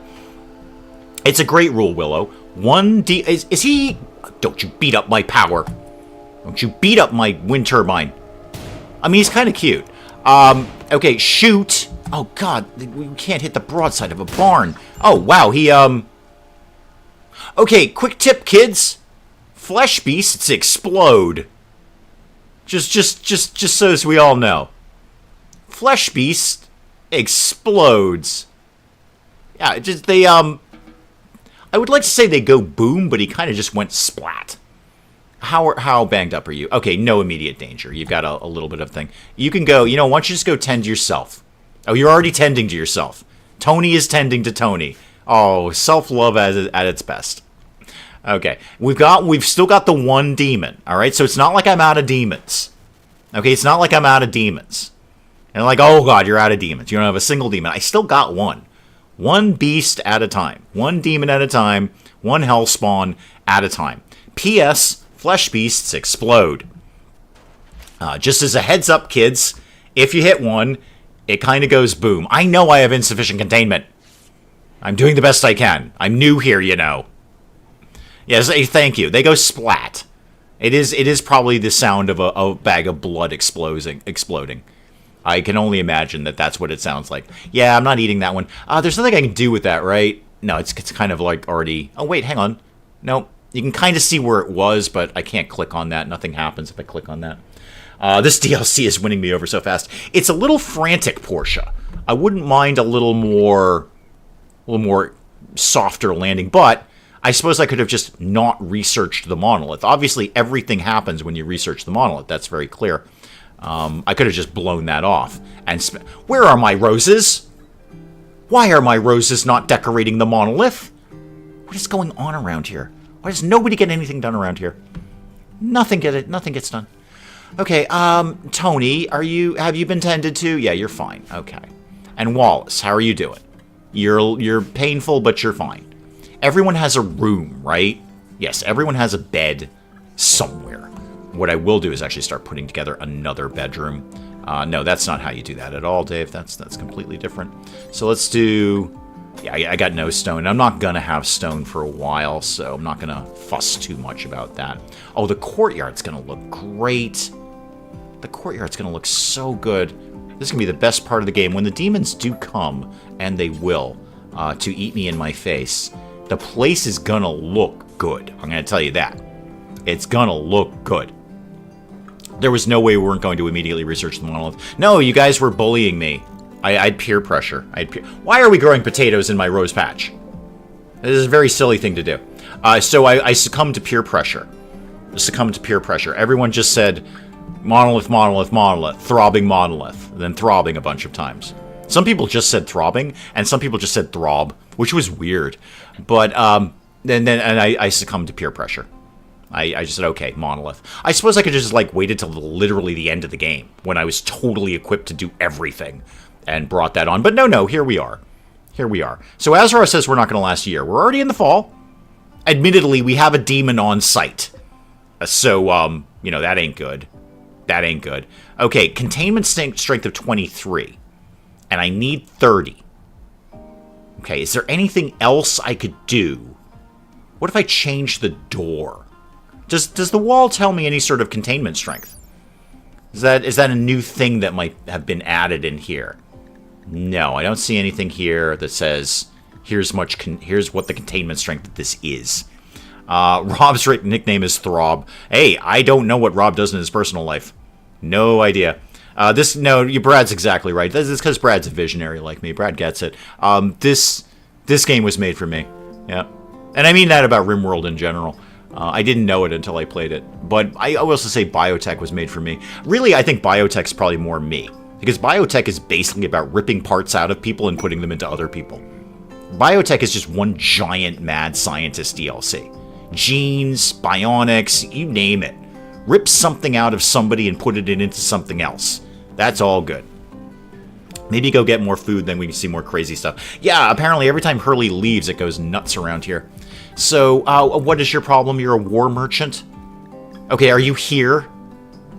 It's a great rule, Willow. Is he... Don't you beat up my power. Don't you beat up my wind turbine. I mean, he's kind of cute. Okay, shoot. Oh, God, we can't hit the broadside of a barn. Oh, wow, he, Okay, quick tip, kids. Flesh beasts explode. Just so as we all know. Flesh beast explodes. Yeah, they, I would like to say they go boom, but he kind of just went splat. How banged up are you? Okay, no immediate danger. You've got a little bit of thing. You can go, you know, why don't you just go tend to yourself? Oh, you're already tending to yourself. Tony is tending to Tony. Oh, self-love at its best. Okay, we've still got the one demon, all right? So it's not like I'm out of demons. Okay, it's not like I'm out of demons. And like, oh, God, you're out of demons. You don't have a single demon. I still got one. One beast at a time. One demon at a time. One hellspawn at a time. P.S. Flesh beasts explode. Just as a heads up, kids, if you hit one, it kind of goes boom. I know I have insufficient containment. I'm doing the best I can. I'm new here, you know. Yes, thank you. They go splat. It is probably the sound of a bag of blood exploding. I can only imagine that that's what it sounds like. Yeah, I'm not eating that one. There's nothing I can do with that, right? No, it's kind of like already... Oh, wait, hang on. No, you can kind of see where it was, but I can't click on that. Nothing happens if I click on that. This DLC is winning me over so fast. It's a little frantic, Portia. I wouldn't mind a little more softer landing, but I suppose I could have just not researched the monolith. Obviously, everything happens when you research the monolith. That's very clear. I could have just blown that off. And where are my roses? Why are my roses not decorating the monolith? What is going on around here? Why does nobody get anything done around here? Nothing gets done. Okay, Tony, have you been tended to? Yeah, you're fine. Okay. And Wallace, how are you doing? You're painful, but you're fine. Everyone has a room, right? Yes, everyone has a bed somewhere. What I will do is actually start putting together another bedroom. No, that's not how you do that at all, Dave. That's completely different. So let's do... Yeah, I got no stone. I'm not going to have stone for a while, so I'm not going to fuss too much about that. Oh, the courtyard's going to look great. The courtyard's going to look so good. This is going to be the best part of the game. When the demons do come, and they will, to eat me in my face, the place is going to look good. I'm going to tell you that. It's going to look good. There was no way we weren't going to immediately research the monolith. No, you guys were bullying me. I had peer pressure. Why are we growing potatoes in my rose patch? This is a very silly thing to do. So I succumbed to peer pressure. Everyone just said, monolith, monolith, monolith, throbbing monolith, then throbbing a bunch of times. Some people just said throbbing, and some people just said throb, which was weird. But then I succumbed to peer pressure. I just said, okay, monolith. I suppose I could just, like, waited till literally the end of the game, when I was totally equipped to do everything, and brought that on. But no, here we are. Here we are. So Azrar says we're not going to last a year. We're already in the fall. Admittedly, we have a demon on site. So, you know, that ain't good. That ain't good. Okay, containment strength of 23. And I need 30. Okay, is there anything else I could do? What if I change the door? Does the wall tell me any sort of containment strength? Is that a new thing that might have been added in here? No, I don't see anything here that says here's what the containment strength of this is. Rob's nickname is Throb. Hey, I don't know what Rob does in his personal life. No idea. Brad's exactly right. This is because Brad's a visionary like me. Brad gets it. This game was made for me. Yeah, and I mean that about RimWorld in general. I didn't know it until I played it, but I also say biotech was made for me. Really, I think biotech's probably more me. Because biotech is basically about ripping parts out of people and putting them into other people. Biotech is just one giant mad scientist DLC. Genes, bionics, you name it. Rip something out of somebody and put it into something else. That's all good. Maybe go get more food, then we can see more crazy stuff. Yeah, apparently every time Hurley leaves, it goes nuts around here. So, what is your problem? You're a war merchant? Okay, are you here?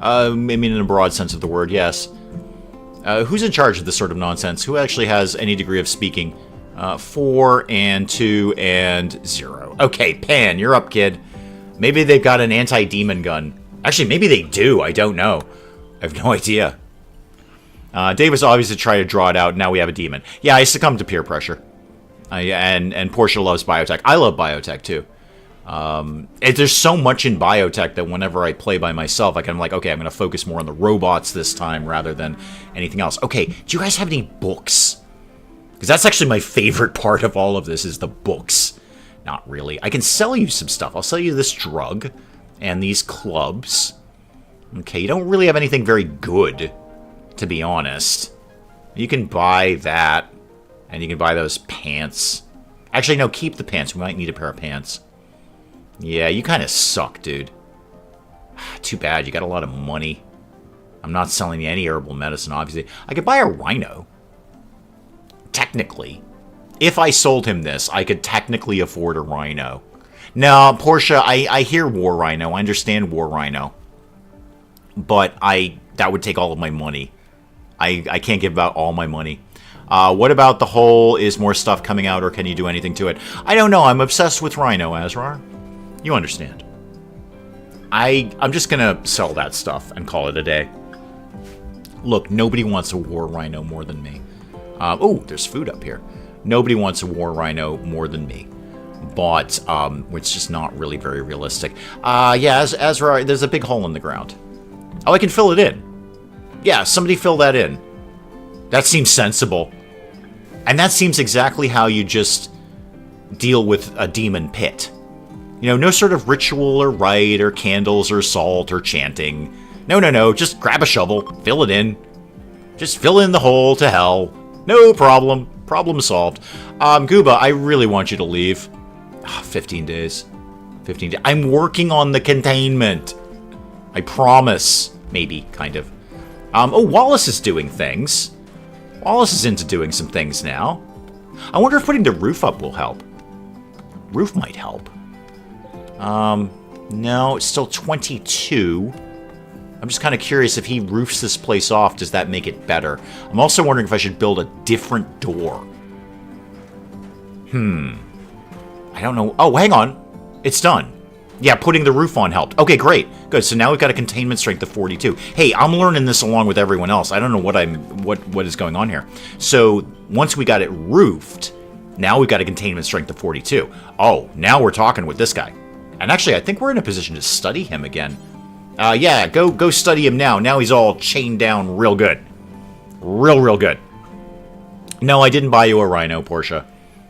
I mean, in a broad sense of the word, yes. Who's in charge of this sort of nonsense? Who actually has any degree of speaking? 4 and 2 and 0. Okay, Pan, you're up, kid. Maybe they've got an anti-demon gun. Actually, maybe they do. I don't know. I have no idea. Davis obviously tried to draw it out. Now we have a demon. Yeah, I succumbed to peer pressure. And Portia loves biotech. I love biotech, too. There's so much in biotech that whenever I play by myself, I'm like, okay, I'm going to focus more on the robots this time rather than anything else. Okay, do you guys have any books? Because that's actually my favorite part of all of this is the books. Not really. I can sell you some stuff. I'll sell you this drug and these clubs. Okay, you don't really have anything very good, to be honest. You can buy that, and you can buy those pants. Actually, no, keep the pants. We might need a pair of pants. Yeah, you kind of suck, dude. Too bad, you got a lot of money. I'm not selling you any herbal medicine, obviously. I could buy a rhino. Technically. If I sold him this, I could technically afford a rhino. Now, Portia, I hear war rhino. I understand war rhino. But that would take all of my money. I can't give out all my money. What about the whole, is more stuff coming out, or can you do anything to it? I don't know. I'm obsessed with rhino, Azrar. You understand. I'm just gonna sell that stuff and call it a day. Look, nobody wants a war rhino more than me. Oh, there's food up here. Nobody wants a war rhino more than me. But, it's just not really very realistic. Yeah, Azrar, there's a big hole in the ground. Oh, I can fill it in. Yeah, somebody fill that in. That seems sensible. And that seems exactly how you just deal with a demon pit. You know, no sort of ritual or rite or candles or salt or chanting. No. Just grab a shovel, fill it in. Just fill in the hole to hell. No problem. Problem solved. Gooba, I really want you to leave. 15 days. 15 days. I'm working on the containment. I promise. Maybe, kind of. Oh, Wallace is doing things. Wallace is into doing some things now. I wonder if putting the roof up will help. Roof might help. No, it's still 22. I'm just kind of curious if he roofs this place off, does that make it better? I'm also wondering if I should build a different door. I don't know. Oh, hang on. It's done. Yeah, putting the roof on helped. Okay, great. Good. So now we've got a containment strength of 42. Hey, I'm learning this along with everyone else. I don't know what is going on here. So once we got it roofed, now we've got a containment strength of 42. Oh, now we're talking with this guy. And actually, I think we're in a position to study him again. Yeah, go study him now. Now he's all chained down real good. Real good. No, I didn't buy you a rhino, Portia.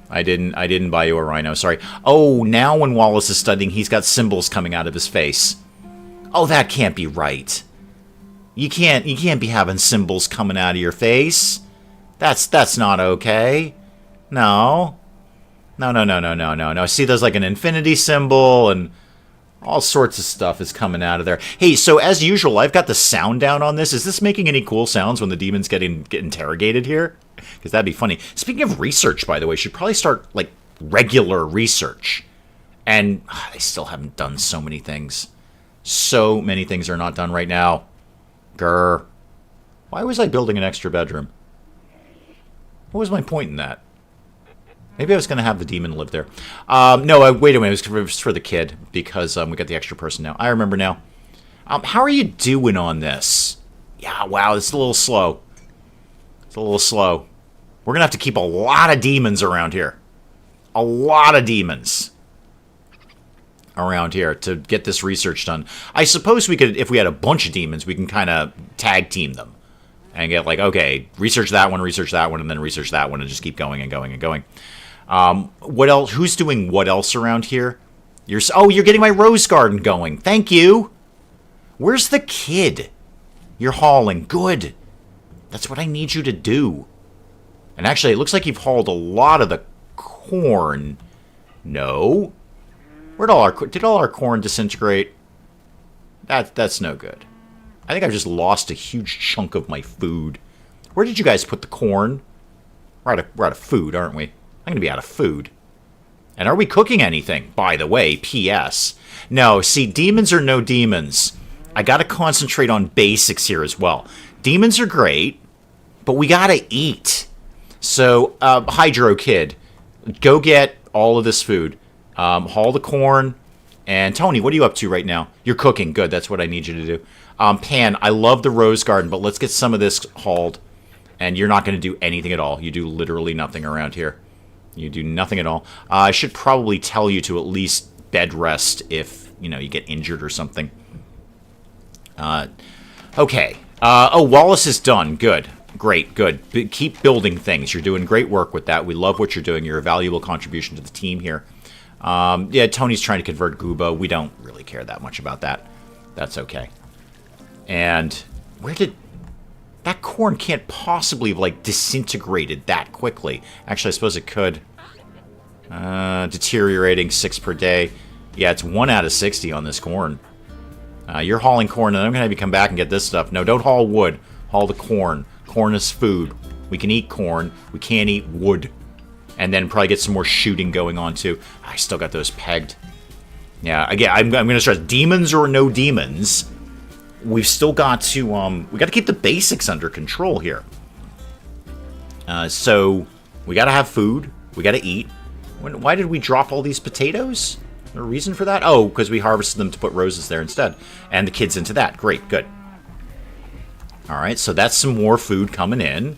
I didn't buy you a rhino, sorry. Oh, now when Wallace is studying, he's got symbols coming out of his face. Oh, that can't be right. You can't be having symbols coming out of your face. That's not okay. No. No. See, there's like an infinity symbol and all sorts of stuff is coming out of there. Hey, so as usual, I've got the sound down on this. Is this making any cool sounds when the demons get interrogated here? Because that'd be funny. Speaking of research, by the way, should probably start, like, regular research. And I still haven't done so many things. So many things are not done right now. Grr. Why was I building an extra bedroom? What was my point in that? Maybe I was going to have the demon live there. No, wait a minute. It was for the kid because we got the extra person now. I remember now. How are you doing on this? Yeah, wow, it's a little slow. It's a little slow. We're going to have to keep a lot of demons around here. A lot of demons around here to get this research done. I suppose we could, if we had a bunch of demons, we can kind of tag team them. And get like, okay, research that one, and then research that one, and just keep going and going and going. What else? Who's doing what else around here? You're getting my rose garden going. Thank you. Where's the kid? You're hauling. Good. That's what I need you to do. And actually, it looks like you've hauled a lot of the corn. No. Did all our corn disintegrate? That's no good. I think I've just lost a huge chunk of my food. Where did you guys put the corn? We're out of food, aren't we? I'm going to be out of food. And are we cooking anything? By the way, P.S. No, see, demons are no demons. I got to concentrate on basics here as well. Demons are great, but we got to eat. So, Hydro Kid, go get all of this food. Haul the corn. And Tony, what are you up to right now? You're cooking. Good, that's what I need you to do. Pan, I love the rose garden, but let's get some of this hauled. And you're not going to do anything at all. You do literally nothing around here. You do nothing at all. I should probably tell you to at least bed rest if, you get injured or something. Okay. Wallace is done. Good. Great. Good. Keep building things. You're doing great work with that. We love what you're doing. You're a valuable contribution to the team here. Yeah, Tony's trying to convert Gooba. We don't really care that much about that. That's okay. And where did... That corn can't possibly have, like, disintegrated that quickly. Actually, I suppose it could. Deteriorating 6 per day. Yeah, it's 1 out of 60 on this corn. You're hauling corn, and I'm going to have you come back and get this stuff. No, don't haul wood. Haul the corn. Corn is food. We can eat corn. We can't eat wood. And then probably get some more shooting going on, too. I still got those pegged. Yeah, again, I'm going to stress, demons or no demons, we've still got to, we got to keep the basics under control here. So, we got to have food. We got to eat. Why did we drop all these potatoes? Is there a reason for that? Oh, because we harvested them to put roses there instead. And the kids into that. Great, good. Alright, so that's some more food coming in.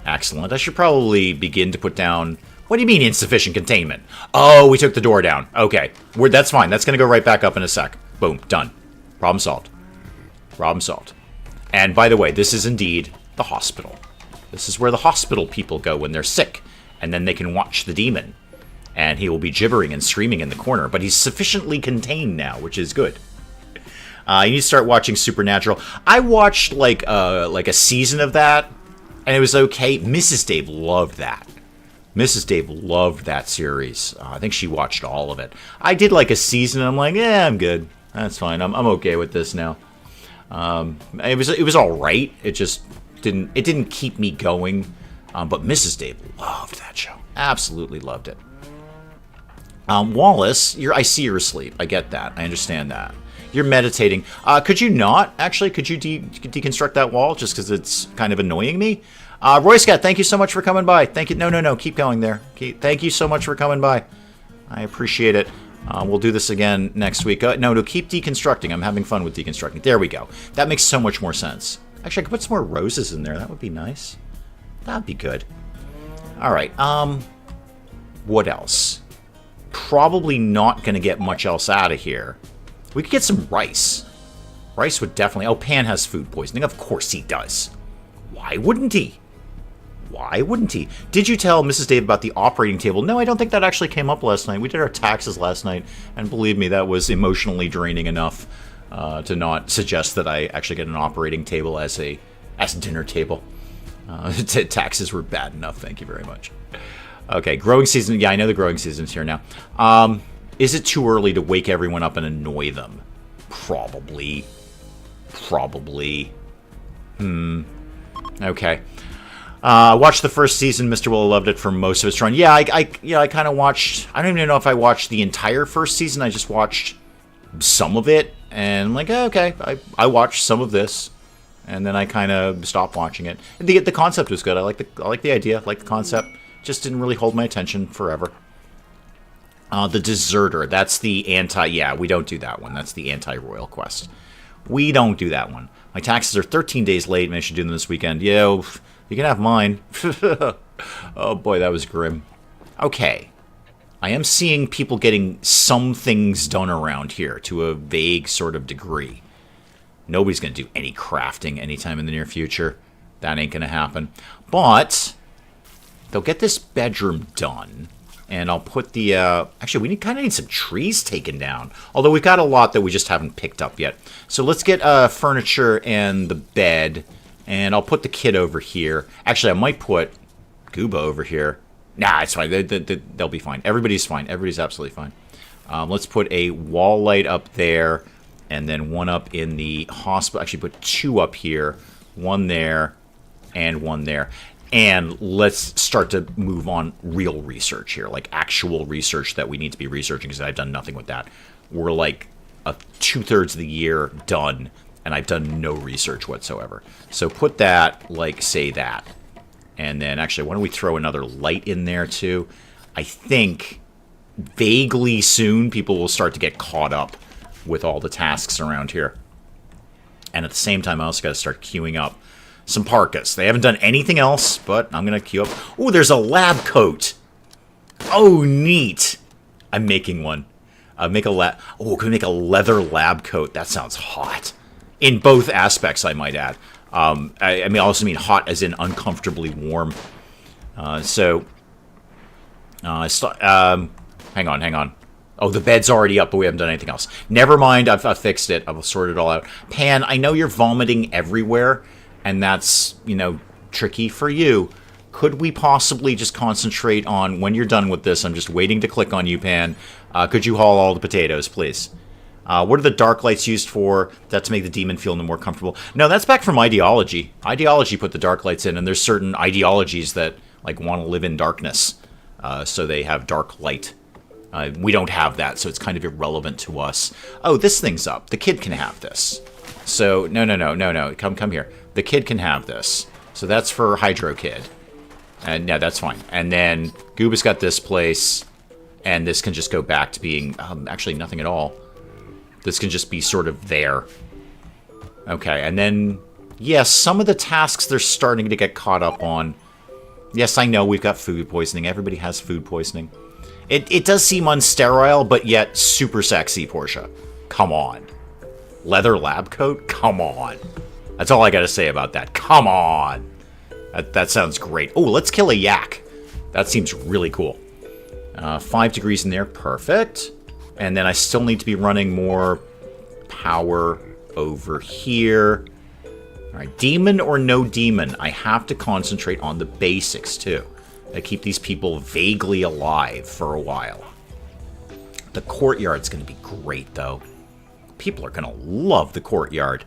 Excellent. I should probably begin to put down... What do you mean insufficient containment? Oh, we took the door down. Okay. That's fine. That's going to go right back up in a sec. Boom. Done. Problem solved. Problem solved. And by the way, this is indeed the hospital. This is where the hospital people go when they're sick. And then they can watch the demon. And he will be gibbering and screaming in the corner. But he's sufficiently contained now, which is good. You need to start watching Supernatural. I watched like a season of that. And it was okay. Mrs. Dave loved that. Mrs. Dave loved that series. I think she watched all of it. I did like a season, and I'm like, yeah, I'm good. That's fine. I'm okay with this now. It was all right. It just didn't keep me going. But Mrs. Dave loved that show. Absolutely loved it. Wallace, I see you're asleep. I get that. I understand that. You're meditating. Could you not? Actually, could you deconstruct that wall just because it's kind of annoying me? Roy Scott, thank you so much for coming by. Thank you. No. Keep going there. Thank you so much for coming by. I appreciate it. We'll do this again next week. No, keep deconstructing. I'm having fun with deconstructing. There we go. That makes so much more sense. Actually, I could put some more roses in there. That would be nice. That'd be good. All right. What else? Probably not going to get much else out of here. We could get some rice. Rice would definitely... Oh, Pan has food poisoning. Of course he does. Why wouldn't he? Why wouldn't he? Did you tell Mrs. Dave about the operating table? No, I don't think that actually came up last night. We did our taxes last night, and believe me, that was emotionally draining enough to not suggest that I actually get an operating table as a dinner table. Taxes were bad enough. Thank you very much. Okay, growing season. Yeah, I know the growing season's here now. Is it too early to wake everyone up and annoy them? Probably. Probably. Okay. Watched the first season. Mr. Willow loved it for most of its run. Yeah, I kind of watched. I don't even know if I watched the entire first season. I just watched some of it, and I'm like, oh, okay, I watched some of this, and then I kind of stopped watching it. The concept was good. I like the idea. I like the concept. Just didn't really hold my attention forever. The Deserter. That's the anti... Yeah, we don't do that one. That's the anti-royal quest. We don't do that one. My taxes are 13 days late. Maybe I should do them this weekend. Yo, you can have mine. Oh boy, that was grim. Okay. I am seeing people getting some things done around here to a vague sort of degree. Nobody's going to do any crafting anytime in the near future. That ain't going to happen. But they'll get this bedroom done. And I'll put the... actually, we kind of need some trees taken down. Although we've got a lot that we just haven't picked up yet. So let's get furniture and the bed. And I'll put the kid over here. Actually, I might put Gooba over here. Nah, it's fine. They'll be fine. Everybody's fine. Everybody's absolutely fine. Let's put a wall light up there. And then one up in the hospital. Actually, put two up here. One there. And one there. And let's start to move on real research here, like actual research that we need to be researching, because I've done nothing with that. We're like 2/3 of the year done, and I've done no research whatsoever. So put that, like, say that. And then, actually, why don't we throw another light in there, too? I think vaguely soon people will start to get caught up with all the tasks around here. And at the same time, I also got to start queuing up some parkas. They haven't done anything else, but I'm going to queue up. Oh, there's a lab coat. Oh, neat. I'm making one. Make a lab. Oh, can we make a leather lab coat? That sounds hot. In both aspects, I might add. I also mean hot as in uncomfortably warm. Hang on. Oh, the bed's already up, but we haven't done anything else. Never mind. I've fixed it. I've sorted it all out. Pan, I know you're vomiting everywhere. And that's, tricky for you. Could we possibly just concentrate on, when you're done with this, I'm just waiting to click on you, Pan. Could you haul all the potatoes, please? What are the dark lights used for? That to make the demon feel no more comfortable. No, that's back from ideology. Ideology put the dark lights in, and there's certain ideologies that, like, want to live in darkness. So they have dark light. We don't have that, so it's kind of irrelevant to us. Oh, this thing's up. The kid can have this. So, no. Come here. The kid can have this. So that's for Hydro Kid. And yeah, that's fine. And then Gooba's got this place. And this can just go back to being actually nothing at all. This can just be sort of there. Okay, and then, yes, some of the tasks they're starting to get caught up on. Yes, I know we've got food poisoning. Everybody has food poisoning. It does seem unsterile, but yet super sexy, Portia. Come on. Leather lab coat? Come on. That's all I gotta say about that. Come on. That sounds great. Oh, let's kill a yak. That seems really cool. 5 degrees in there. Perfect. And then I still need to be running more power over here. Alright, demon or no demon, I have to concentrate on the basics, too. I keep these people vaguely alive for a while. The courtyard's going to be great, though. People are going to love the courtyard.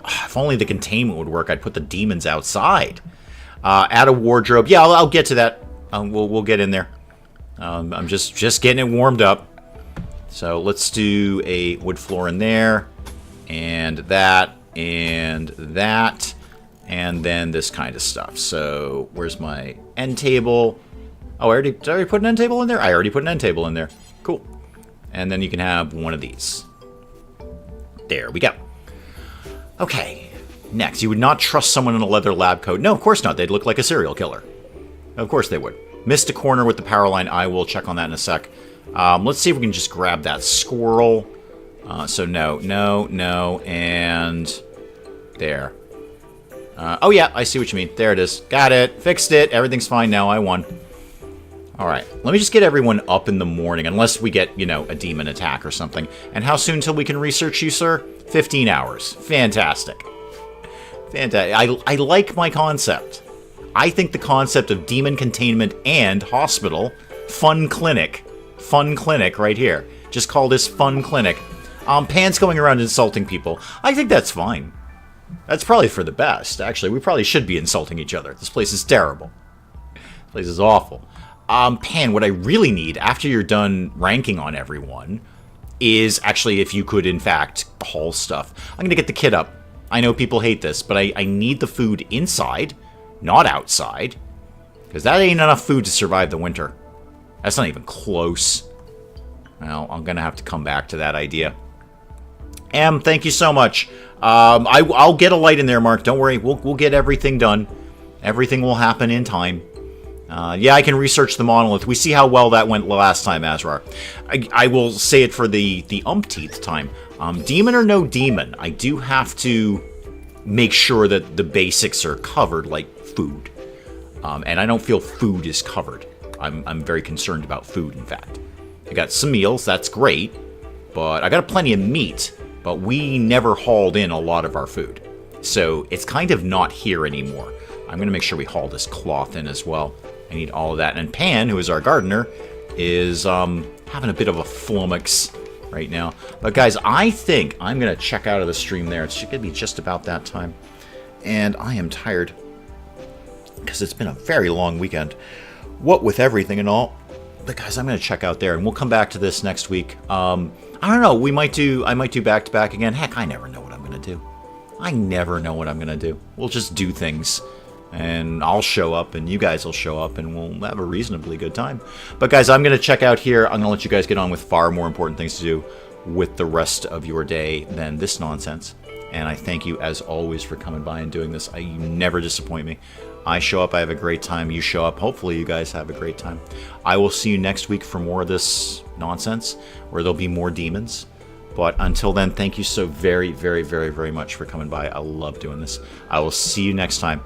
If only the containment would work, I'd put the demons outside. Add a wardrobe. Yeah, I'll get to that. We'll get in there. I'm just getting it warmed up. So let's do a wood floor in there. And that. And that. And then this kind of stuff. So where's my end table? Oh, did I already put an end table in there? I already put an end table in there. Cool. And then you can have one of these. There we go. Okay. Next, you would not trust someone in a leather lab coat. No, of course not. They'd look like a serial killer. Of course they would. Missed a corner with the power line. I will check on that in a sec. Let's see if we can just grab that squirrel. So no, and there. Oh yeah, I see what you mean. There it is. Got it. Fixed it. Everything's fine now. I won. Alright, let me just get everyone up in the morning, unless we get, a demon attack or something. And how soon till we can research you, sir? 15 hours. Fantastic. Fantastic. I like my concept. I think the concept of demon containment and hospital, fun clinic right here. Just call this fun clinic. Pan's going around insulting people. I think that's fine. That's probably for the best. Actually, we probably should be insulting each other. This place is terrible. This place is awful. Pan, what I really need after you're done ranking on everyone is actually if you could, in fact, haul stuff. I'm going to get the kit up. I know people hate this, but I need the food inside, not outside. Because that ain't enough food to survive the winter. That's not even close. Well, I'm going to have to come back to that idea. Thank you so much. I'll get a light in there, Mark. Don't worry. We'll get everything done. Everything will happen in time. Yeah, I can research the monolith. We see how well that went last time, Azrar. I will say it for the umpteenth time. Demon or no demon, I do have to make sure that the basics are covered, like food. And I don't feel food is covered. I'm very concerned about food, in fact. I got some meals, that's great. But I got plenty of meat. But we never hauled in a lot of our food. So it's kind of not here anymore. I'm going to make sure we haul this cloth in as well. I need all of that. And Pan, who is our gardener, is having a bit of a flummox right now. But guys, I think I'm going to check out of the stream there. It's going to be just about that time. And I am tired. Because it's been a very long weekend. What with everything and all. But guys, I'm going to check out there. And we'll come back to this next week. I don't know. I might do back-to-back again. Heck, I never know what I'm going to do. I never know what I'm going to do. We'll just do things. And I'll show up, and you guys will show up, and we'll have a reasonably good time. But guys, I'm going to check out here. I'm going to let you guys get on with far more important things to do with the rest of your day than this nonsense. And I thank you, as always, for coming by and doing this. You never disappoint me. I show up, I have a great time. You show up, hopefully you guys have a great time. I will see you next week for more of this nonsense, where there'll be more demons. But until then, thank you so very, very, very, very much for coming by. I love doing this. I will see you next time.